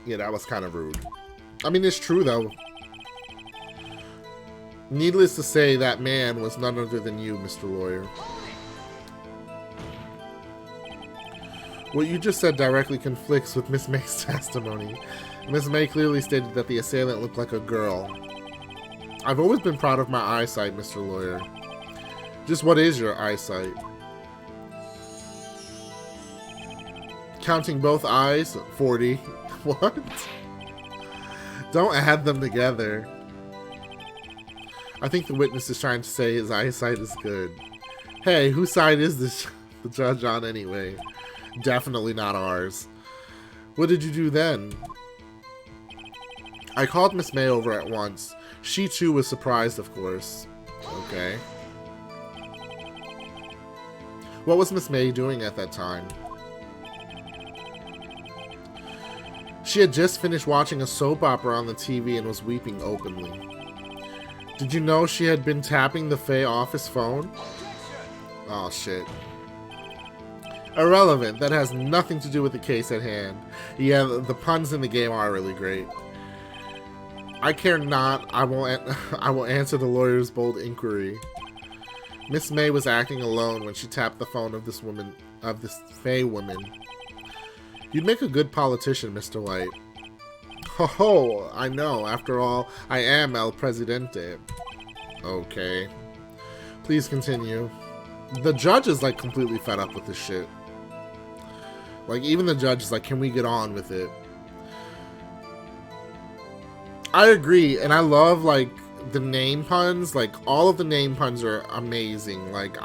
A: Yeah, that was kind of rude. I mean, it's true, though. Needless to say, that man was none other than you, Mr. Lawyer. What you just said directly conflicts with Miss May's testimony. Miss May clearly stated that the assailant looked like a girl. I've always been proud of my eyesight, Mr. Lawyer. Just what is your eyesight? Counting both eyes, 40. What? Don't add them together. I think the witness is trying to say his eyesight is good. Hey, whose side is this the judge on anyway? Definitely not ours. What did you do then? I called Miss May over at once. She too was surprised, of course. Okay. What was Miss May doing at that time? She had just finished watching a soap opera on the TV and was weeping openly. Did you know she had been tapping the Fey office phone? Oh, shit. Irrelevant. That has nothing to do with the case at hand. Yeah, the puns in the game are really great. I care not. I will answer the lawyer's bold inquiry. Miss May was acting alone when she tapped the phone of this Fey woman. You'd make a good politician, Mr. White. Ho, I know. After all, I am El Presidente. Okay. Please continue. The judge is, like, completely fed up with this shit. Like, even the judge is like, can we get on with it? I agree, and I love, like, the name puns. Like, all of the name puns are amazing. Like,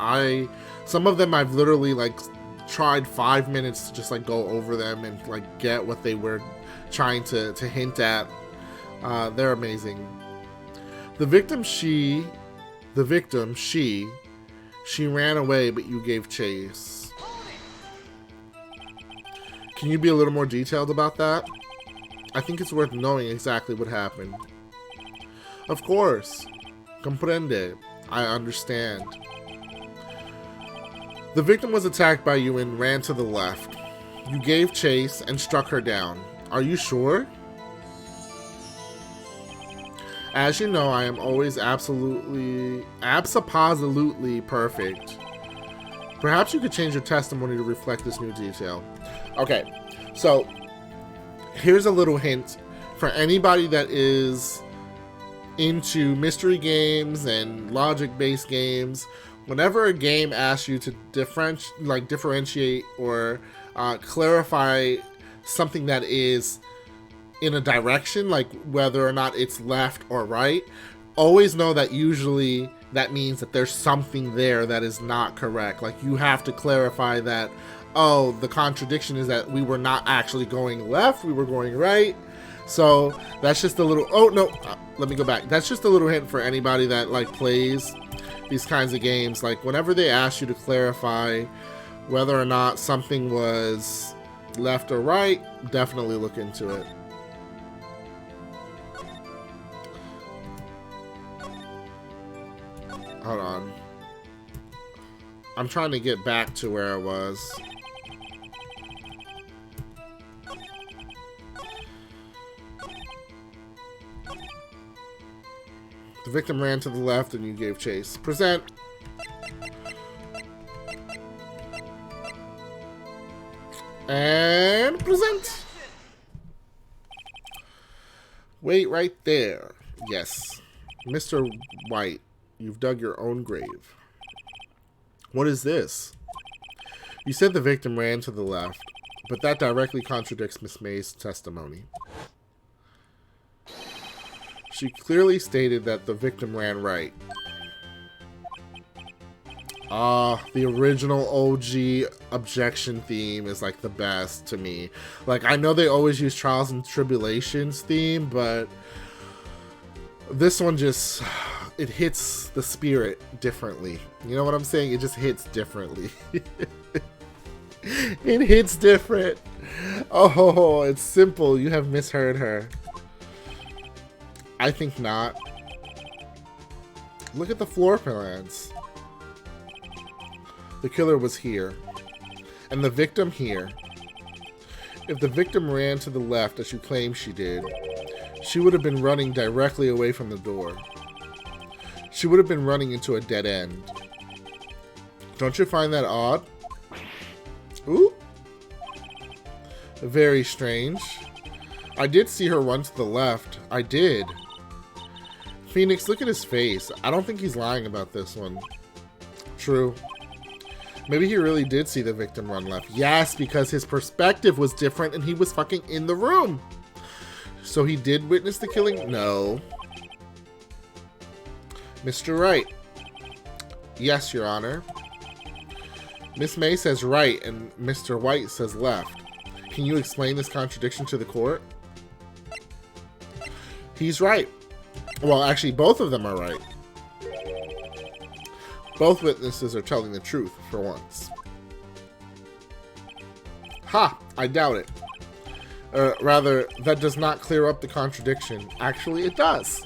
A: some of them I've literally, like, tried 5 minutes to just, like, go over them and, like, get what they were trying to hint at. They're amazing. The victim, she ran away, but you gave chase. Can you be a little more detailed about that? I think it's worth knowing exactly what happened. Of course. Comprende. I understand. The victim was attacked by you and ran to the left. You gave chase and struck her down. Are you sure? As you know, I am always absolutely perfect. Perhaps you could change your testimony to reflect this new detail. Okay, so here's a little hint for anybody that is into mystery games and logic-based games. Whenever a game asks you to differentiate or clarify something that is in a direction, like whether or not it's left or right, always know that usually that means that there's something there that is not correct. Like, you have to clarify that, oh, the contradiction is that we were not actually going left, we were going right. So that's just a little, oh no, let me go back. That's just a little hint for anybody that, like, plays these kinds of games. Like, whenever they ask you to clarify whether or not something was left or right, definitely look into it. Hold on. I'm trying to get back to where I was. The victim ran to the left and you gave chase. Present. And present. Wait right there. Yes. Mr. White, you've dug your own grave. What is this? You said the victim ran to the left, but that directly contradicts Miss May's testimony. She clearly stated that the victim ran right. The original OG objection theme is like the best to me. Like, I know they always use Trials and Tribulations theme, but this one just, it hits the spirit differently. You know what I'm saying? It just hits differently. It hits different. Oh, it's simple. You have misheard her. I think not. Look at the floor plans. The killer was here, and the victim here. If the victim ran to the left as you claim she did, she would have been running directly away from the door. She would have been running into a dead end. Don't you find that odd? Ooh. Very strange. I did see her run to the left. I did. Phoenix, look at his face. I don't think he's lying about this one. True. Maybe he really did see the victim run left. Yes, because his perspective was different and he was fucking in the room. So he did witness the killing? No. Mr. Wright. Yes, Your Honor. Miss May says right and Mr. White says left. Can you explain this contradiction to the court? He's right. Well, actually, both of them are right. Both witnesses are telling the truth for once. Ha! I doubt it. Rather, that does not clear up the contradiction. Actually, it does.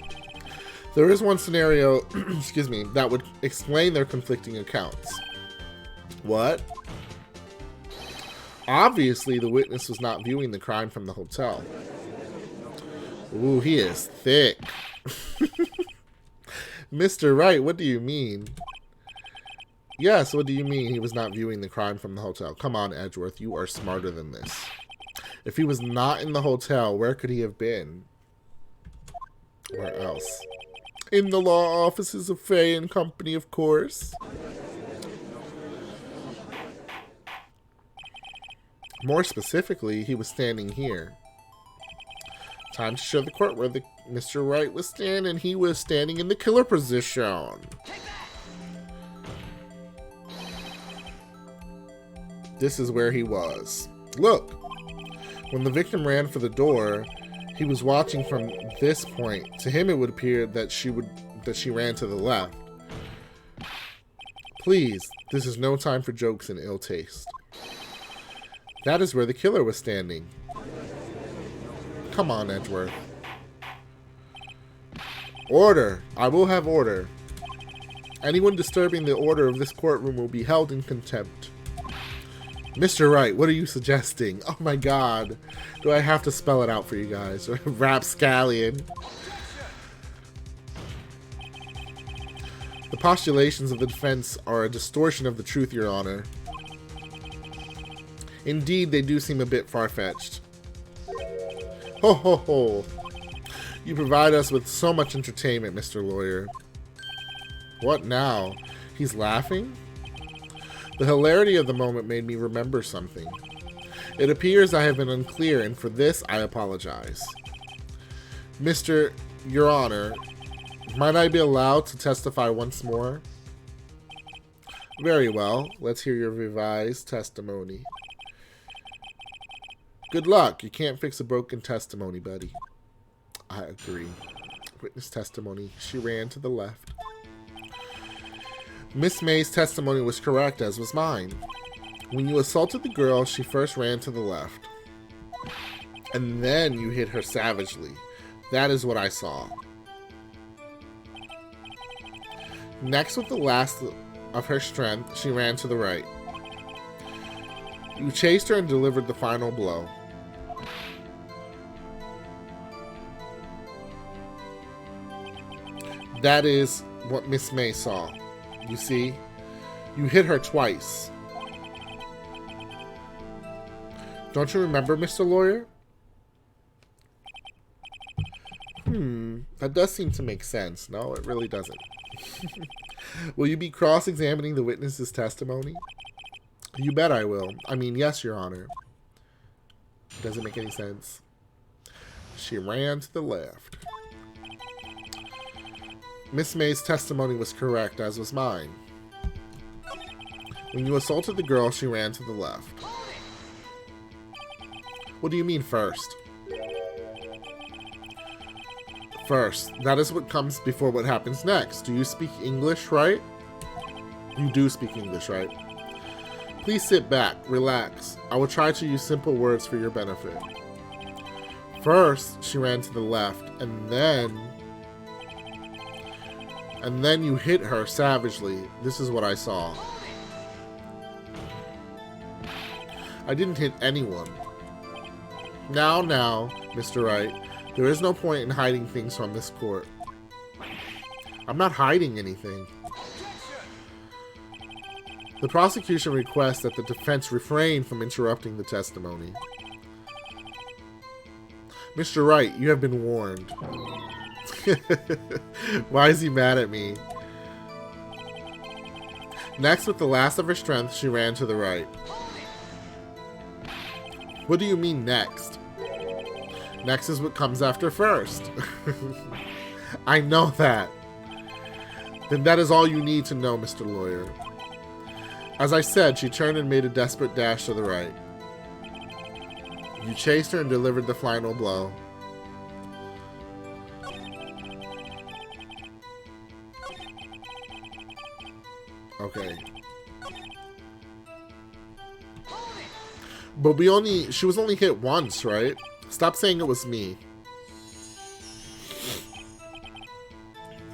A: There is one scenario, excuse me, that would explain their conflicting accounts. What? Obviously, the witness was not viewing the crime from the hotel. Ooh, he is thick. Mr. Wright, what do you mean? Yes, what do you mean he was not viewing the crime from the hotel? Come on, Edgeworth, you are smarter than this. If he was not in the hotel, where could he have been? Where else? In the law offices of Fey and Company, of course. More specifically, he was standing here. Time to show the court where Mr. Wright was standing. He was standing in the killer position. This is where he was. Look, when the victim ran for the door, he was watching from this point. To him, it would appear that she ran to the left. Please, this is no time for jokes and ill taste. That is where the killer was standing. Come on, Edgeworth. Order. I will have order. Anyone disturbing the order of this courtroom will be held in contempt. Mr. Wright, what are you suggesting? Oh my god. Do I have to spell it out for you guys? Rapscallion. The postulations of the defense are a distortion of the truth, Your Honor. Indeed, they do seem a bit far-fetched. Ho ho ho. You provide us with so much entertainment, Mr. Lawyer. What now? He's laughing? The hilarity of the moment made me remember something. It appears I have been unclear, and for this I apologize. Your Honor, might I be allowed to testify once more? Very well. Let's hear your revised testimony. Good luck. You can't fix a broken testimony, buddy. I agree. Witness testimony. She ran to the left. Miss May's testimony was correct, as was mine. When you assaulted the girl, she first ran to the left. And then you hit her savagely. That is what I saw. Next, with the last of her strength, she ran to the right. You chased her and delivered the final blow. That is what Miss May saw. You see? You hit her twice. Don't you remember, Mr. Lawyer? That does seem to make sense. No, it really doesn't. Will you be cross-examining the witness's testimony? You bet I will. I mean, yes, Your Honor. Doesn't make any sense. She ran to the left. Miss May's testimony was correct, as was mine. When you assaulted the girl, she ran to the left. What do you mean, first? First. That is what comes before what happens next. Do you speak English, right? You do speak English, right? Please sit back. Relax. I will try to use simple words for your benefit. First, she ran to the left, and then you hit her savagely. This is what I saw. I didn't hit anyone. Now, Mr. Wright, there is no point in hiding things from this court. I'm not hiding anything. The prosecution requests that the defense refrain from interrupting the testimony. Mr. Wright, you have been warned. Why is he mad at me? Next, with the last of her strength, she ran to the right. What do you mean, next? Next is what comes after first. I know that. Then that is all you need to know, Mr. Lawyer. As I said, she turned and made a desperate dash to the right. You chased her and delivered the final blow. Okay. But she was only hit once, right? Stop saying it was me.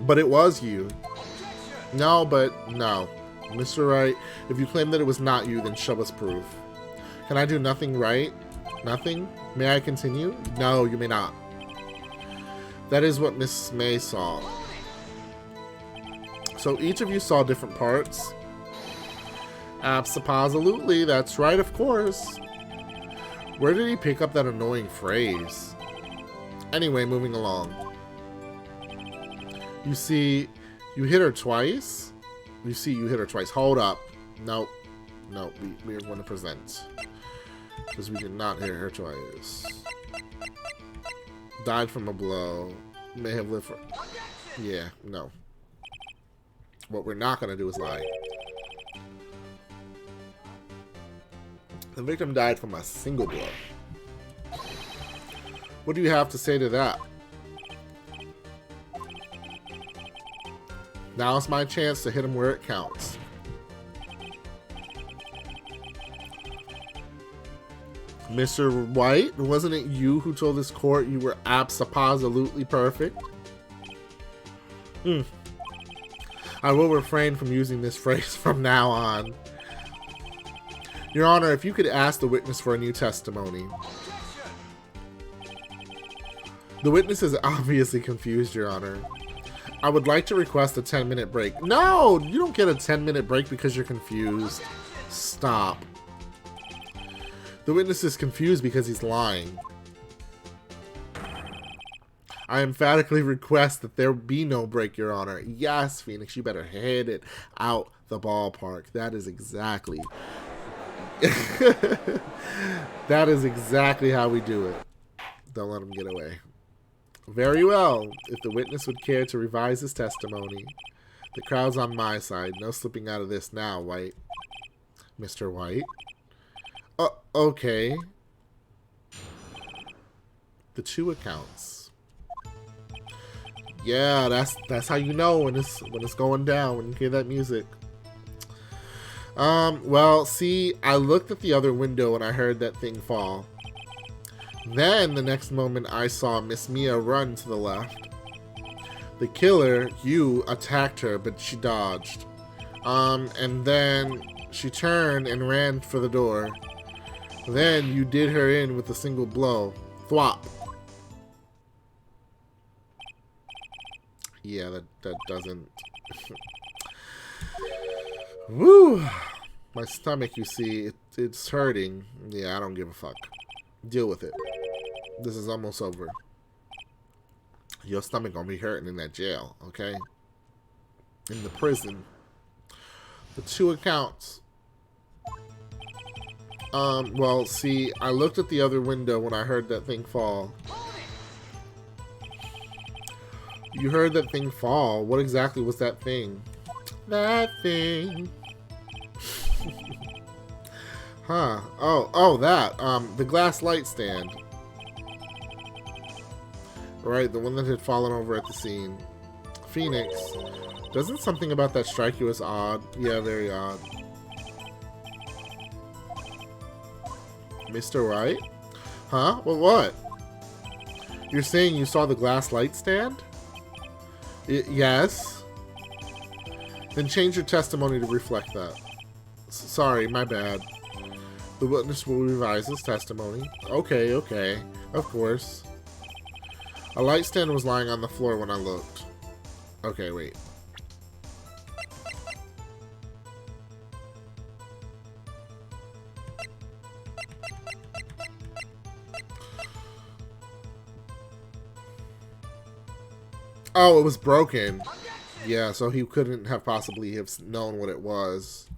A: But it was you. No, Mr. Wright, if you claim that it was not you, then show us proof. Can I do nothing right? Nothing? May I continue? No, you may not. That is what Miss May saw. So each of you saw different parts? Absolutely, that's right, of course. Where did he pick up that annoying phrase? Anyway, moving along. You see, you hit her twice? You see, you hit her twice. Hold up. Nope. Nope, we are going to present. Because we did not hit her twice. Died from a blow. May have lived for... Yeah, no. What we're not going to do is lie. The victim died from a single blow. What do you have to say to that? Now's my chance to hit him where it counts. Mr. White, wasn't it you who told this court you were absolutely perfect? I will refrain from using this phrase from now on. Your Honor, if you could ask the witness for a new testimony. The witness is obviously confused, Your Honor. I would like to request a 10-minute break. No, you don't get a 10-minute break because you're confused. Stop. The witness is confused because he's lying. I emphatically request that there be no break, Your Honor. Yes, Phoenix, you better hit it out the ballpark. That is exactly... that is exactly how we do it. Don't let him get away. Very well. If the witness would care to revise his testimony. The crowd's on my side. No slipping out of this now, White. Mr. White? Okay. The two accounts. Yeah, that's how you know when it's going down, when you hear that music. Well, see, I looked at the other window and I heard that thing fall. Then, the next moment, I saw Miss Mia run to the left. The killer, you, attacked her, but she dodged. And then she turned and ran for the door. Then you did her in with a single blow. Thwop. Yeah, that doesn't... Woo! My stomach, you see, it's hurting. Yeah, I don't give a fuck. Deal with it. This is almost over. Your stomach gonna be hurting in that jail, okay? In the prison. The 2 accounts. Well, see, I looked at the other window when I heard that thing fall. You heard that thing fall. What exactly was that thing? That thing. Huh. Oh, that. The glass light stand. Right, the one that had fallen over at the scene. Phoenix. Doesn't something about that strike you as odd? Yeah, very odd. Mr. Wright? Huh? Well, what? You're saying you saw the glass light stand? Yes. Then change your testimony to reflect that. Sorry, my bad. The witness will revise his testimony. Okay, okay. Of course. A light stand was lying on the floor when I looked. Okay, wait. Oh, it was broken. Yeah, so he couldn't have possibly have known what it was.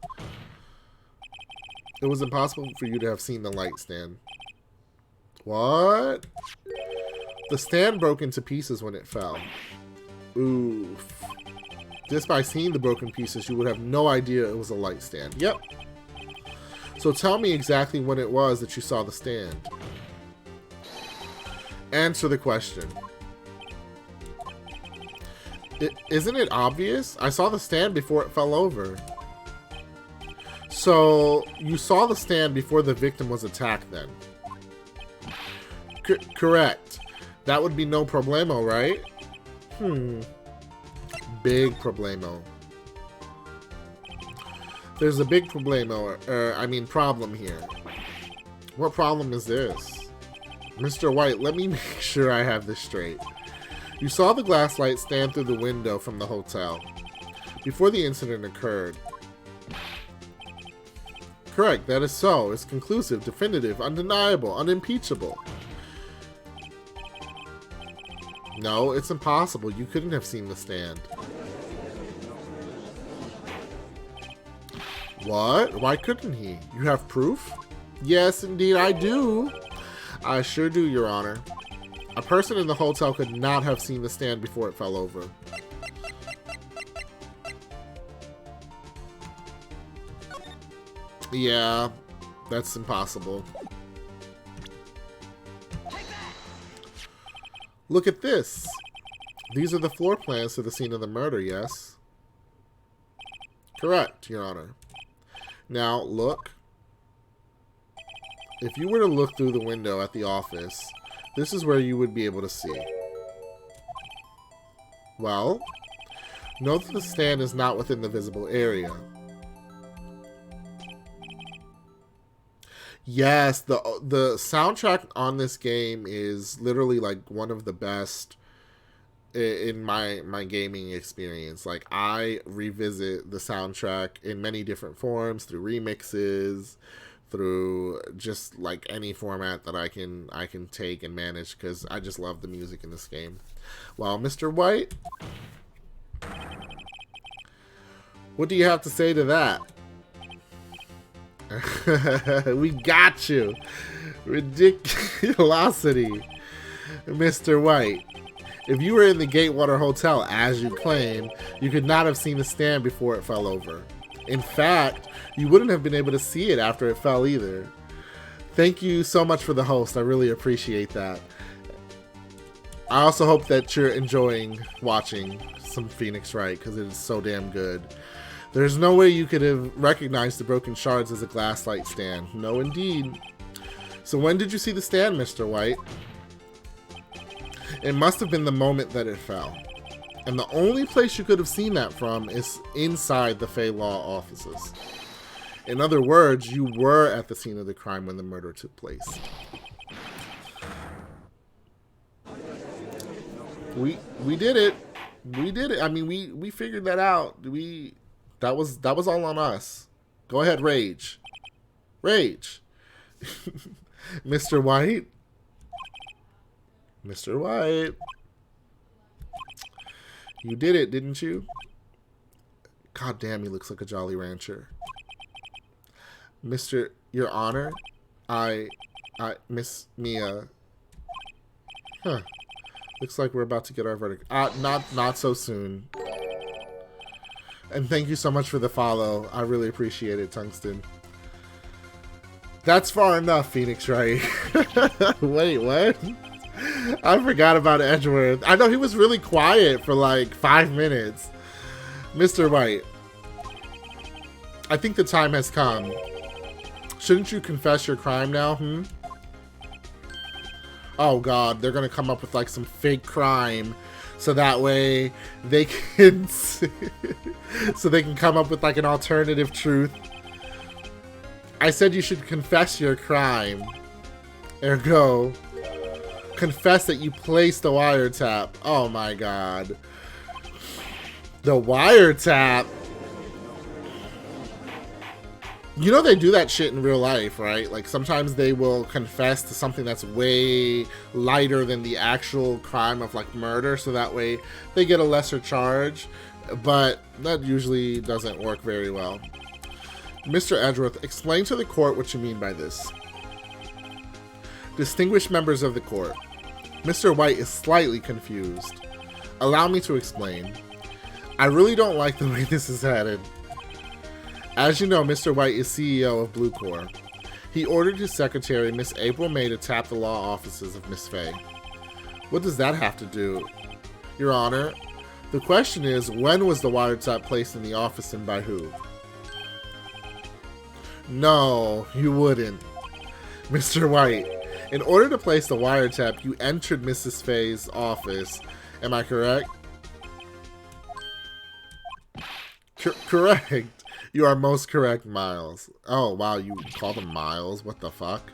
A: It was impossible for you to have seen the light stand. What? The stand broke into pieces when it fell. Oof. Just by seeing the broken pieces, you would have no idea it was a light stand. Yep. So tell me exactly when it was that you saw the stand. Answer the question. Isn't it obvious? I saw the stand before it fell over. So, you saw the stand before the victim was attacked then? Correct. That would be no problemo, right? Big problemo. There's a big problemo, problem here. What problem is this? Mr. White, let me make sure I have this straight. You saw the glass light stand through the window from the hotel before the incident occurred. Correct, that is so. It's conclusive, definitive, undeniable, unimpeachable. No, it's impossible. You couldn't have seen the stand. What? Why couldn't he? You have proof? Yes, indeed, I do. I sure do, Your Honor. A person in the hotel could not have seen the stand before it fell over. Yeah, that's impossible. Look at this. These are the floor plans to the scene of the murder, yes? Correct, Your Honor. Now, look. If you were to look through the window at the office, this is where you would be able to see. Well, note that the stand is not within the visible area. Yes, the soundtrack on this game is literally like one of the best in my gaming experience. Like, I revisit the soundtrack in many different forms, through remixes, through just like any format that I can take and manage, because I just love the music in this game. Well, Mr. White, what do you have to say to that? We got you. Ridiculosity. Mr. White, if you were in the Gatewater Hotel, as you claim, you could not have seen the stand before it fell over. In fact, you wouldn't have been able to see it after it fell either. Thank you so much for the host. I really appreciate that. I also hope that you're enjoying watching some Phoenix Wright, because it is so damn good. There's no way you could have recognized the broken shards as a glass light stand. No, indeed. So when did you see the stand, Mr. White? It must have been the moment that it fell. And the only place you could have seen that from is inside the Fey Law offices. In other words, you were at the scene of the crime when the murder took place. We did it. We did it. I mean, we figured that out. That was all on us. Go ahead, rage. Rage. Mr. White? Mr. White? You did it, didn't you? God damn, he looks like a Jolly Rancher. Mr. Your Honor? Miss Mia. Huh. Looks like we're about to get our verdict. Not so soon. And thank you so much for the follow. I really appreciate it, Tungsten. That's far enough, Phoenix Wright. Wait, what? I forgot about Edgeworth. I know he was really quiet for like 5 minutes. Mr. White, I think the time has come. Shouldn't you confess your crime now, Oh God, they're gonna come up with like some fake crime, so that way they can, so they can come up with like an alternative truth. I said you should confess your crime. Ergo, confess that you placed the wiretap. Oh my God, the wiretap. You know they do that shit in real life, right? Like sometimes they will confess to something that's way lighter than the actual crime of like murder, so that way they get a lesser charge, but that usually doesn't work very well. Mr. Edgeworth, explain to the court what you mean by this. Distinguished members of the court, Mr. White is slightly confused. Allow me to explain. I really don't like the way this is headed. As you know, Mr. White is CEO of Blue Corps. He ordered his secretary, Miss April May, to tap the law offices of Miss Fey. What does that have to do? Your Honor, the question is, when was the wiretap placed in the office and by who? No, you wouldn't. Mr. White, in order to place the wiretap, you entered Mrs. Fey's office. Am I correct? Correct. You are most correct, Miles. Oh, wow, you call them Miles? What the fuck?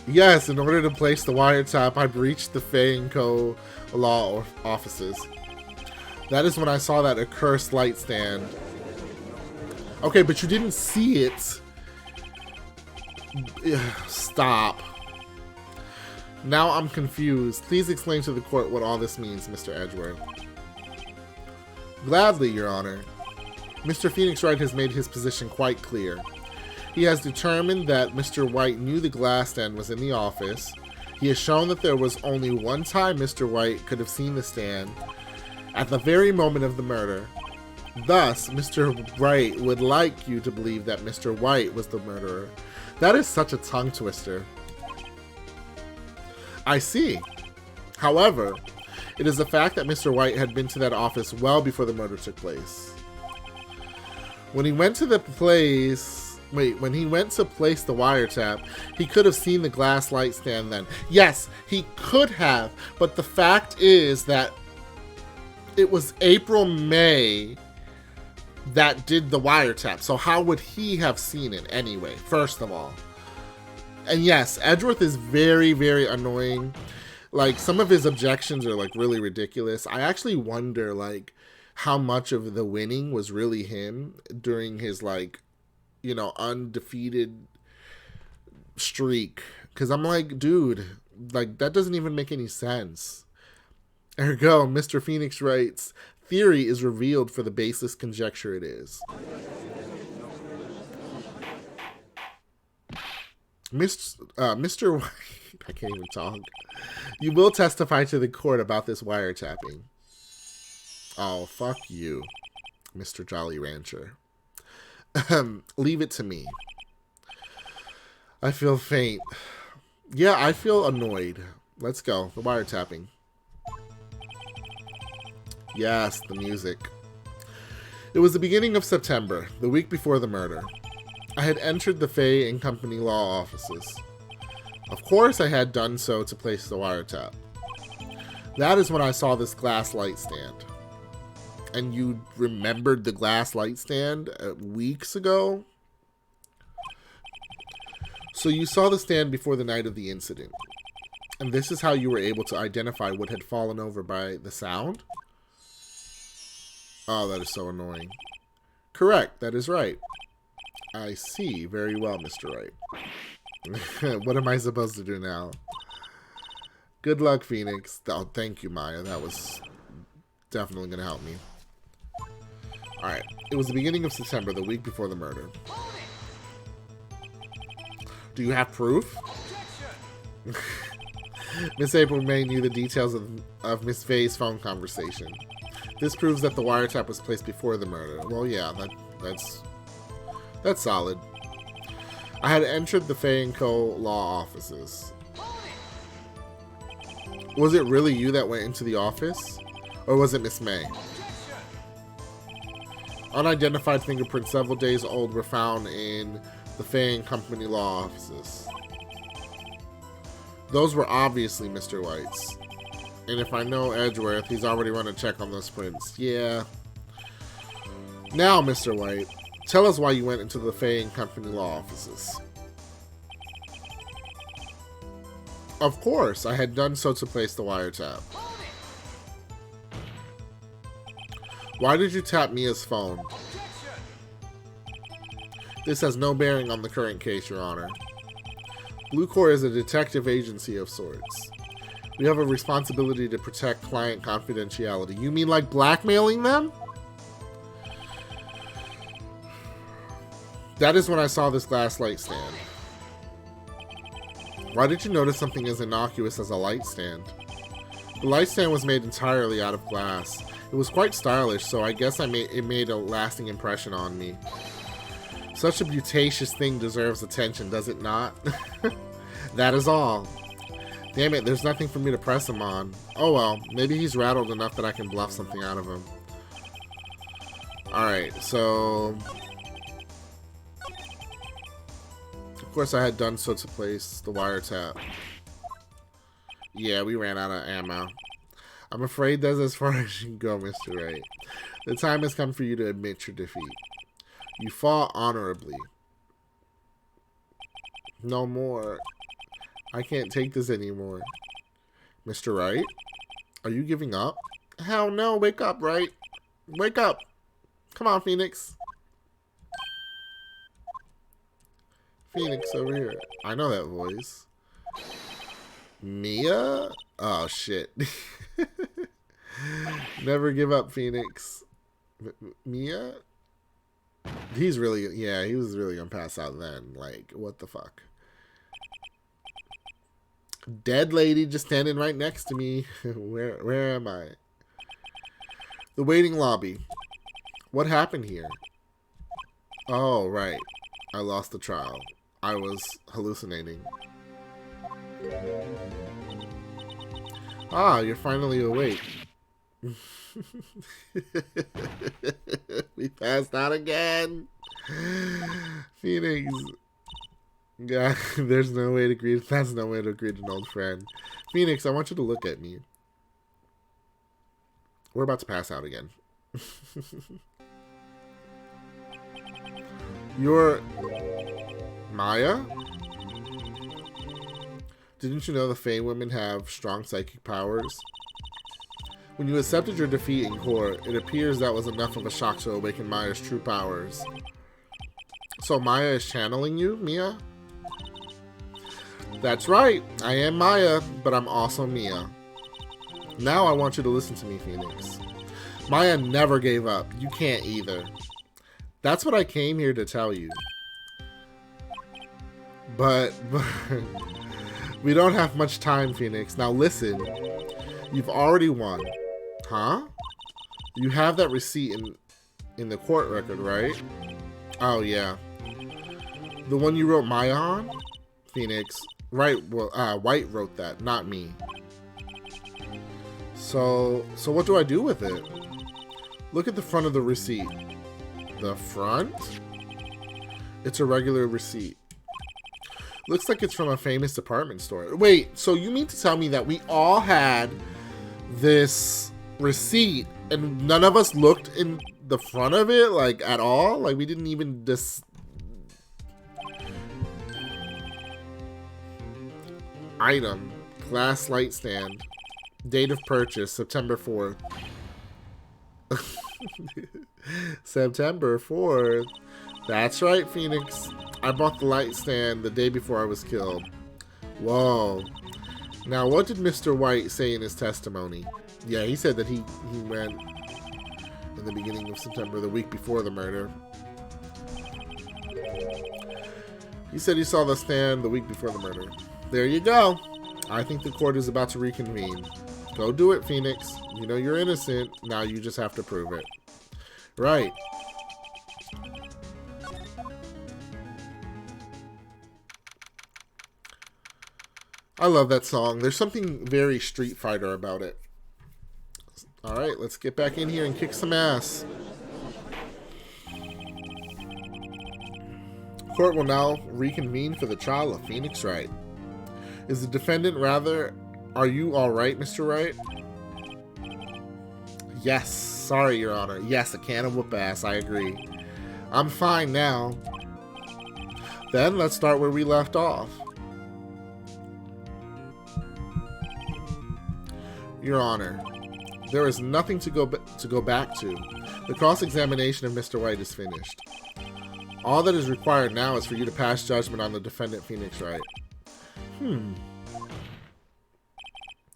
A: Yes, in order to place the wiretap, I breached the Fey & Co. law offices. That is when I saw that accursed light stand. Okay, but you didn't see it. Stop. Now I'm confused. Please explain to the court what all this means, Mr. Edgeworth. Gladly, Your Honor. Mr. Phoenix Wright has made his position quite clear. He has determined that Mr. White knew the glass stand was in the office. He has shown that there was only one time Mr. White could have seen the stand, at the very moment of the murder. Thus, Mr. Wright would like you to believe that Mr. White was the murderer. That is such a tongue twister. I see. However, it is the fact that Mr. White had been to that office well before the murder took place. When he went to the place... Wait, when he went to place the wiretap, he could have seen the glass light stand then. Yes, he could have, but the fact is that it was April May that did the wiretap. So how would he have seen it anyway, first of all? And yes, Edgeworth is very, very annoying. Like, some of his objections are, like, really ridiculous. I actually wonder, like, how much of the winning was really him during his, like, you know, undefeated streak. Because I'm like, dude, like, that doesn't even make any sense. Ergo, Mr. Phoenix Wright's theory is revealed for the baseless conjecture it is. Mr. White, I can't even talk. You will testify to the court about this wiretapping. Oh, fuck you, Mr. Jolly Rancher. Leave it to me. I feel faint. Yeah, I feel annoyed. Let's go. The wiretapping. Yes, the music. It was the beginning of September, the week before the murder. I had entered the Fey & Company law offices. Of course I had done so to place the wiretap. That is when I saw this glass light stand. And you remembered the glass light stand weeks ago? So you saw the stand before the night of the incident. And this is how you were able to identify what had fallen over by the sound? Oh, that is so annoying. Correct. That is right. I see. Very well, Mr. Wright. What am I supposed to do now? Good luck, Phoenix. Oh, thank you, Maya. That was definitely going to help me. Alright. It was the beginning of September, the week before the murder. Do you have proof? Miss April May knew the details of Miss Fey's phone conversation. This proves that the wiretap was placed before the murder. Well, yeah, that's solid. I had entered the Fey & Co. law offices. Was it really you that went into the office? Or was it Miss May? Unidentified fingerprints several days old were found in the Fey & Company law offices. Those were obviously Mr. White's. And if I know Edgeworth, he's already run a check on those prints. Yeah. Now, Mr. White, tell us why you went into the Fey & Company law offices. Of course, I had done so to place the wiretap. Why did you tap Mia's phone? This has no bearing on the current case, Your Honor. Blue Corps is a detective agency of sorts. We have a responsibility to protect client confidentiality. You mean like blackmailing them? That is when I saw this glass light stand. Why did you notice something as innocuous as a light stand? The light stand was made entirely out of glass. It was quite stylish, so I guess it made a lasting impression on me. Such a beauticious thing deserves attention, does it not? That is all. Damn it, there's nothing for me to press him on. Oh well, maybe he's rattled enough that I can bluff something out of him. Alright, so... Of course I had done so to place the wiretap. Yeah, we ran out of ammo. I'm afraid that's as far as you can go, Mr. Wright. The time has come for you to admit your defeat. You fought honorably. No more. I can't take this anymore. Mr. Wright? Are you giving up? Hell no, wake up, Wright. Wake up. Come on, Phoenix. Phoenix over here. I know that voice. Mia? Oh, shit. Never give up, Phoenix. Mia? He's really, yeah, he was really gonna pass out then. Like, what the fuck? Dead lady just standing right next to me. Where am I? The waiting lobby. What happened here? Oh, right. I lost the trial. I was hallucinating. Ah, you're finally awake. We passed out again. Phoenix. Yeah, there's no way to greet. That's no way to greet an old friend. Phoenix, I want you to look at me. We're about to pass out again. You're Maya? Didn't you know the Fey women have strong psychic powers? When you accepted your defeat in court, it appears that was enough of a shock to awaken Maya's true powers. So Maya is channeling you, Mia? That's right, I am Maya, but I'm also Mia. Now I want you to listen to me, Phoenix. Maya never gave up. You can't either. That's what I came here to tell you. But we don't have much time, Phoenix. Now listen, you've already won. Huh? You have that receipt in the court record, right? Oh, yeah. The one you wrote Maya on? Phoenix. Right, well, White wrote that, not me. So what do I do with it? Look at the front of the receipt. The front? It's a regular receipt. Looks like it's from a famous department store. Wait, so you mean to tell me that we all had this receipt and none of us looked in the front of it, like, at all? Like, we didn't even Item. Glass light stand. Date of purchase, September 4th. September 4th. That's right, Phoenix. I bought the light stand the day before I was killed. Whoa. Now, what did Mr. White say in his testimony? Yeah, he said that he went in the beginning of September, the week before the murder. He said he saw the stand the week before the murder. There you go. I think the court is about to reconvene. Go do it, Phoenix. You know you're innocent. Now you just have to prove it. Right. I love that song. There's something very Street Fighter about it. Alright, let's get back in here and kick some ass. Court will now reconvene for the trial of Phoenix Wright. Is the defendant rather... Are you alright, Mr. Wright? Yes. Sorry, Your Honor. Yes, a can of whoop ass. I agree. I'm fine now. Then let's start where we left off. Your Honor, there is nothing to go back to. The cross-examination of Mr. White is finished. All that is required now is for you to pass judgment on the defendant, Phoenix Wright.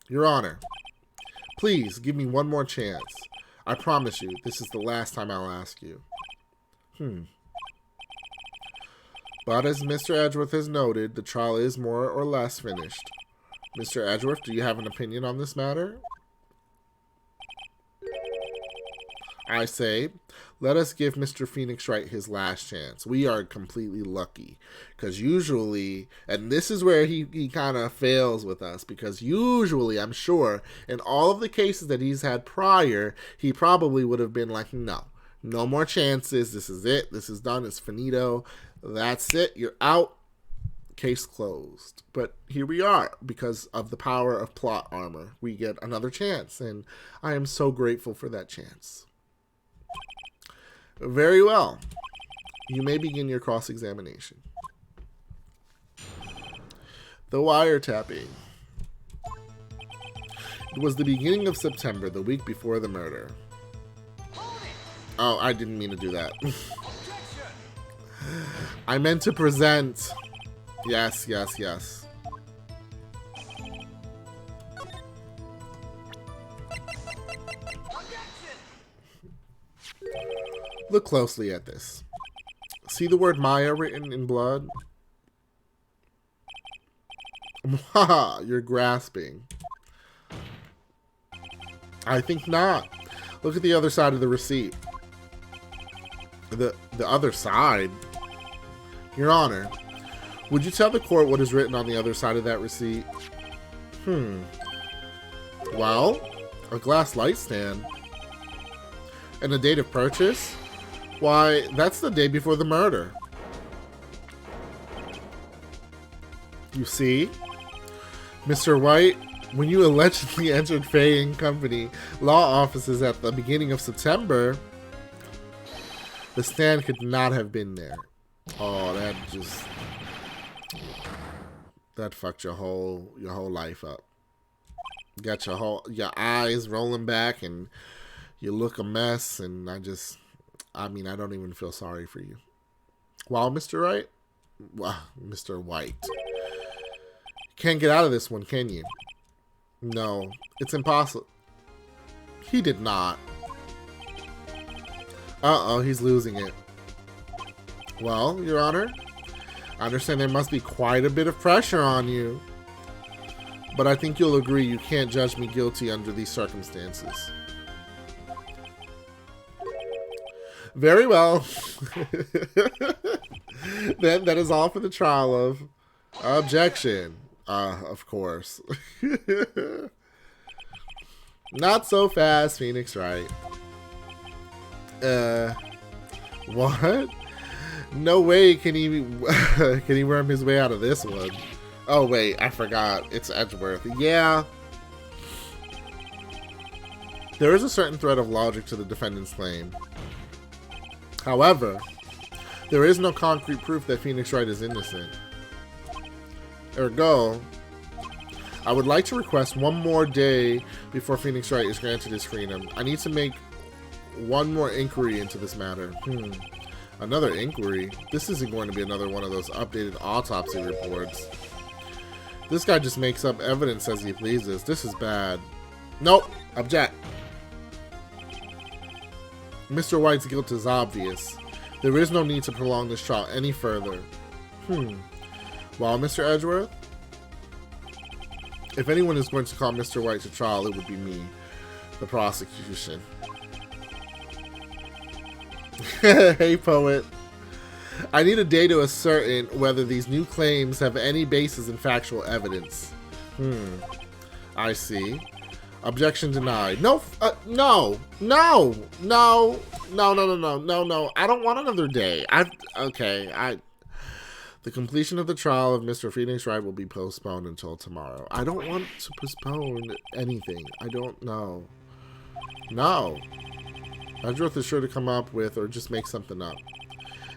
A: Your Honor, please give me one more chance. I promise you, this is the last time I'll ask you. But as Mr. Edgeworth has noted, the trial is more or less finished. Mr. Edgeworth, do you have an opinion on this matter? I say, let us give Mr. Phoenix Wright his last chance. We are completely lucky. Because usually, and this is where he kind of fails with us, because usually, I'm sure, in all of the cases that he's had prior, he probably would have been like, no more chances. This is it. This is done. It's finito. That's it. You're out. Case closed. But here we are, because of the power of plot armor. We get another chance, and I am so grateful for that chance. Very well. You may begin your cross-examination. The wiretapping. It was the beginning of September, the week before the murder. Oh, I didn't mean to do that. I meant to present. Yes. Look closely at this. See the word Maya written in blood? Haha, you're grasping. I think not. Look at the other side of the receipt. The other side? Your Honor, would you tell the court what is written on the other side of that receipt? Well, a glass light stand. And a date of purchase? Why, that's the day before the murder. You see? Mr. White, when you allegedly entered Fey & Company law offices at the beginning of September, the stand could not have been there. Oh, that fucked your whole life up. You got your eyes rolling back and you look a mess, and I don't even feel sorry for you. Well, Mr. Wright? Well, Mr. White. Can't get out of this one, can you? No, it's impossible. He did not. Uh-oh, he's losing it. Well, Your Honor, I understand there must be quite a bit of pressure on you. But I think you'll agree you can't judge me guilty under these circumstances. Very well. Then that is all for the trial of objection. Of course. Not so fast, Phoenix Wright. What? No way can he worm his way out of this one. Oh wait, I forgot. It's Edgeworth. Yeah. There is a certain thread of logic to the defendant's claim. However, there is no concrete proof that Phoenix Wright is innocent. Ergo, I would like to request one more day before Phoenix Wright is granted his freedom. I need to make one more inquiry into this matter. Another inquiry? This isn't going to be another one of those updated autopsy reports. This guy just makes up evidence as he pleases. This is bad. Nope. Object. Mr. White's guilt is obvious. There is no need to prolong this trial any further. Well, Mr. Edgeworth? If anyone is going to call Mr. White to trial, it would be me. The prosecution. Hey, poet. I need a day to ascertain whether these new claims have any basis in factual evidence. I see. Objection denied. No, no. I don't want another day. The completion of the trial of Mr. Phoenix Wright will be postponed until tomorrow. I don't want to postpone anything. I don't know. No. Edgeworth is sure to come up with or just make something up.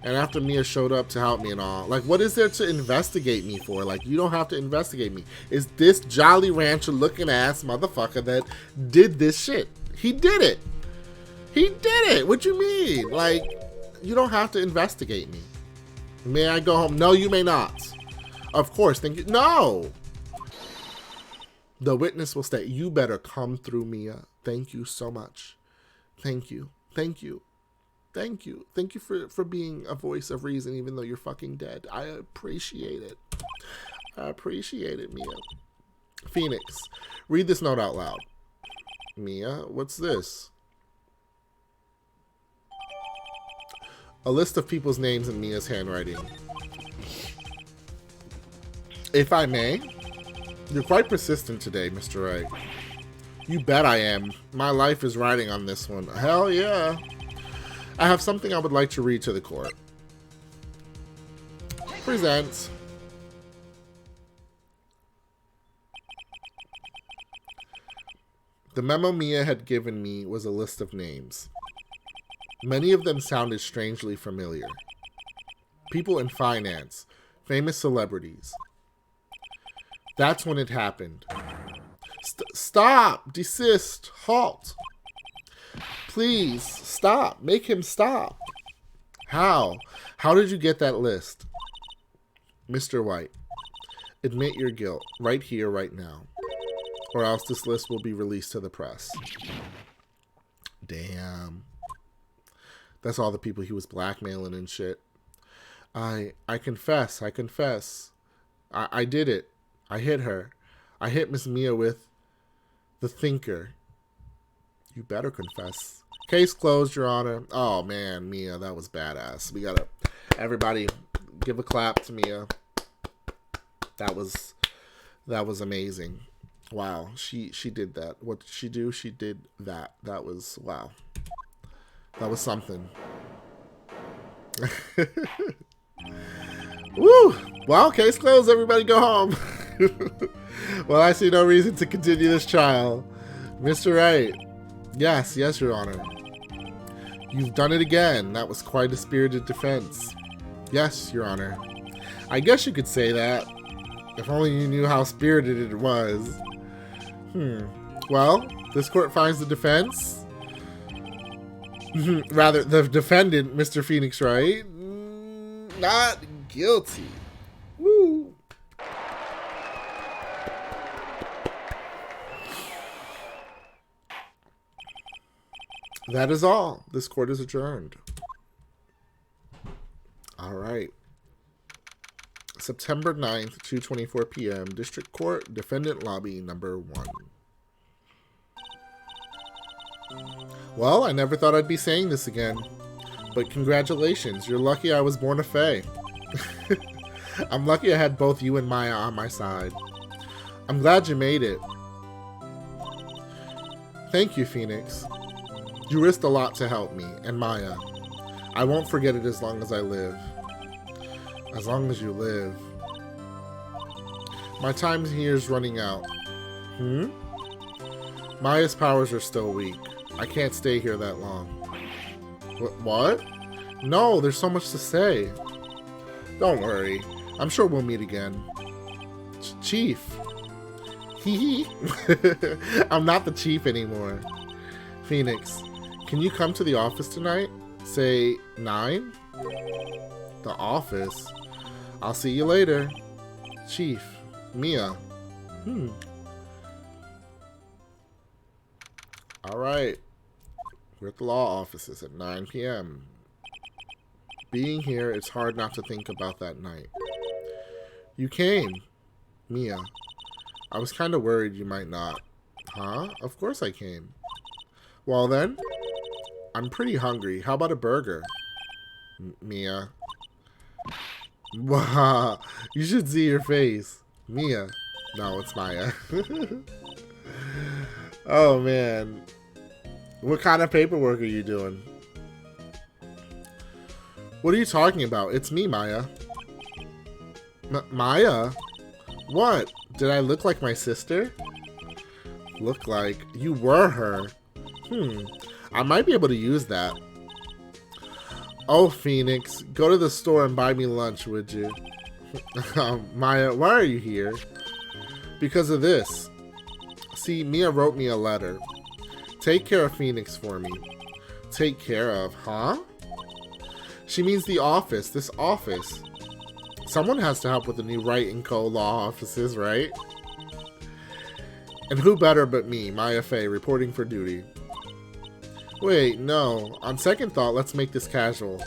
A: And after Mia showed up to help me and all, like, what is there to investigate me for? Like, you don't have to investigate me. It's this Jolly Rancher looking ass motherfucker that did this shit. He did it. He did it. What you mean? Like, you don't have to investigate me. May I go home? No, you may not. Of course. Thank you. No. The witness will stay. You better come through, Mia. Thank you so much. Thank you. Thank you. Thank you. Thank you for being a voice of reason, even though you're fucking dead. I appreciate it. I appreciate it, Mia. Phoenix, read this note out loud. Mia, what's this? A list of people's names in Mia's handwriting. If I may, you're quite persistent today, Mr. Wright. You bet I am. My life is riding on this one. Hell yeah. I have something I would like to read to the court. Present. The memo Mia had given me was a list of names. Many of them sounded strangely familiar. People in finance, famous celebrities. That's when it happened. Stop! Desist! Halt! Please, stop. Make him stop. How? How did you get that list? Mr. White, admit your guilt right here, right now. Or else this list will be released to the press. Damn. That's all the people he was blackmailing and shit. I confess. I confess. I did it. I hit her. I hit Miss Mia with the thinker. You better confess. Case closed, Your Honor. Oh, man, Mia, that was badass. We gotta, everybody, give a clap to Mia. That was amazing. Wow, she did that. What did she do? She did that. That was, wow. That was something. Woo! Well, case closed. Everybody go home. Well, I see no reason to continue this trial. Mr. Wright. Yes, Your Honor. You've done it again. That was quite a spirited defense. Yes, Your Honor. I guess you could say that. If only you knew how spirited it was. Well, this court finds the defense. Rather, the defendant, Mr. Phoenix Wright, not guilty. Woo! That is all. This court is adjourned. All right. September 9th, 2:24 p.m. District Court, Defendant Lobby number 1. Well, I never thought I'd be saying this again. But congratulations. You're lucky I was born a Fey. I'm lucky I had both you and Maya on my side. I'm glad you made it. Thank you, Phoenix. You risked a lot to help me, and Maya. I won't forget it as long as I live. As long as you live. My time here is running out. Maya's powers are still weak. I can't stay here that long. What? No, there's so much to say. Don't worry. I'm sure we'll meet again. Chief. Hee hee. I'm not the chief anymore. Phoenix. Can you come to the office tonight? Say 9? The office? I'll see you later. Chief. Mia. Alright. We're at the law offices at 9 p.m. Being here, it's hard not to think about that night. You came. Mia. I was kind of worried you might not. Huh? Of course I came. Well then, I'm pretty hungry. How about a burger? Mia. Wow. You should see your face. Mia. No, it's Maya. Oh man. What kind of paperwork are you doing? What are you talking about? It's me, Maya. Maya? What? Did I look like my sister? Look like you were her. I might be able to use that. Oh, Phoenix, go to the store and buy me lunch, would you? Maya, why are you here? Because of this. See, Mia wrote me a letter. Take care of Phoenix for me. Take care of, huh? She means the office, this office. Someone has to help with the new Wright & Co. law offices, right? And who better but me, Mia Fey, reporting for duty. Wait, no. On second thought, let's make this casual.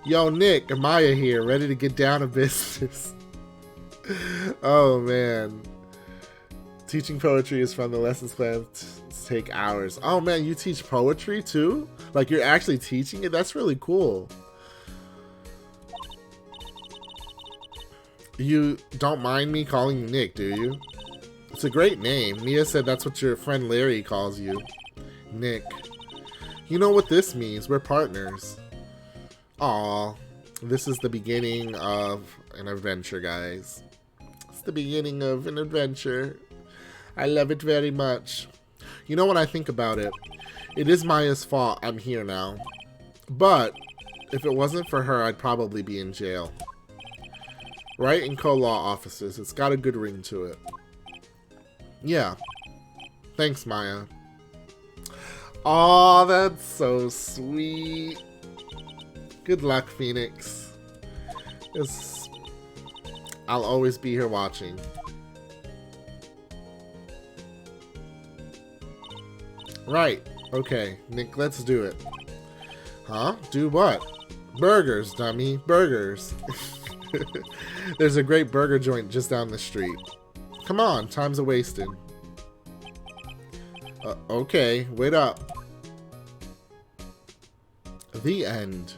A: Yo, Nick, and Maya here, ready to get down to business. Oh, man. Teaching poetry is fun. The lessons plan take hours. Oh, man, you teach poetry, too? Like, you're actually teaching it? That's really cool. You don't mind me calling you Nick, do you? It's a great name. Mia said that's what your friend Larry calls you. Nick. You know what this means. We're partners. Aw. This is the beginning of an adventure, guys. It's the beginning of an adventure. I love it very much. You know what I think about it? It is Maya's fault I'm here now. But if it wasn't for her, I'd probably be in jail. Wright & Co. law offices. It's got a good ring to it. Yeah. Thanks, Maya. Aw, that's so sweet. Good luck, Phoenix. I'll always be here watching. Right. Okay, Nick, let's do it. Huh? Do what? Burgers, dummy. Burgers. There's a great burger joint just down the street. Come on, time's a-wasting. Okay, wait up. The end.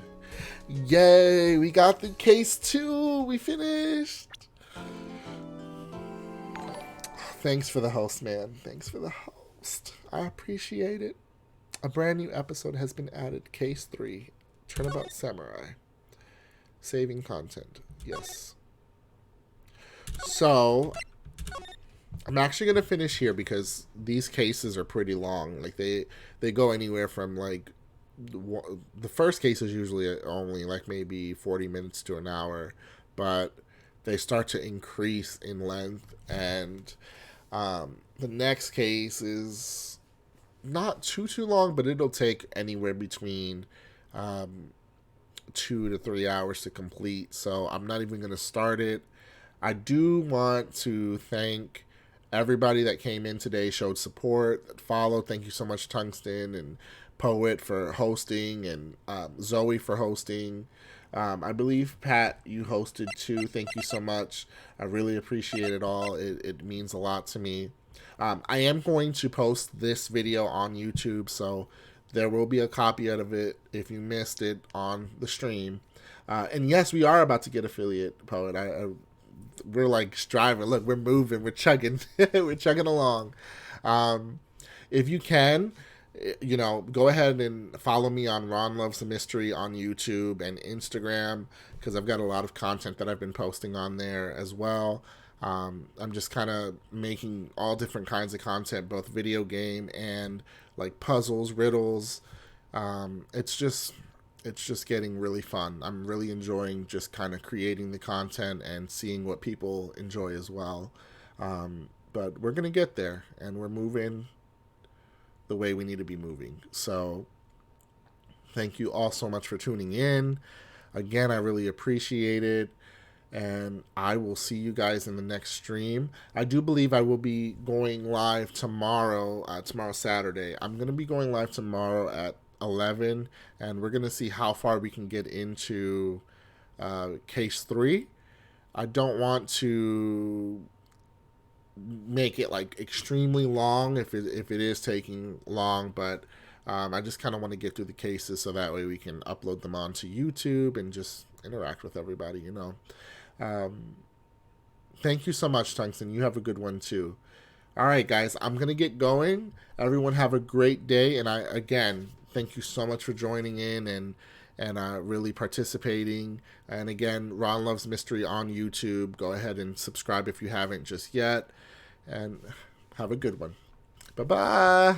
A: Yay, we got the case 2. We finished. Thanks for the host, man. Thanks for the host. I appreciate it. A brand new episode has been added. Case 3. Turnabout Samurai. Saving content. Yes. So, I'm actually going to finish here because these cases are pretty long. Like, they go anywhere from, like, the first case is usually only, like, maybe 40 minutes to an hour. But they start to increase in length. And the next case is not too long, but it'll take anywhere between 2 to 3 hours to complete. So I'm not even going to start it. I do want to thank everybody that came in today, showed support, that followed. Thank you so much, Tungsten and Poet, for hosting, and Zoe for hosting. I believe, Pat, you hosted too. Thank you so much. I really appreciate it all. It means a lot to me. I am going to post this video on YouTube, so there will be a copy out of it if you missed it on the stream. And yes, we are about to get affiliate, Poet. We're like striving. Look, we're moving. We're chugging. We're chugging along. If you can, you know, go ahead and follow me on Ron Loves a Mystery on YouTube and Instagram, because I've got a lot of content that I've been posting on there as well. I'm just kind of making all different kinds of content, both video game and like puzzles, riddles. It's just getting really fun. I'm really enjoying just kind of creating the content and seeing what people enjoy as well. But we're going to get there, and we're moving the way we need to be moving. So Thank you all so much for tuning in. Again, I really appreciate it. And I will see you guys in the next stream. I do believe I will be going live tomorrow, Saturday. I'm going to be going live tomorrow at 11, and we're going to see how far we can get into case 3. I don't want to make it like extremely long if it is taking long, but I just kind of want to get through the cases so that way we can upload them onto YouTube and just interact with everybody, you know. Thank you so much, Tungsten. You have a good one too. All right, guys, I'm going to get going. Everyone have a great day. And again, thank you so much for joining in and really participating. And again, Ron Loves Mystery on YouTube. Go ahead and subscribe if you haven't just yet. And have a good one. Bye-bye.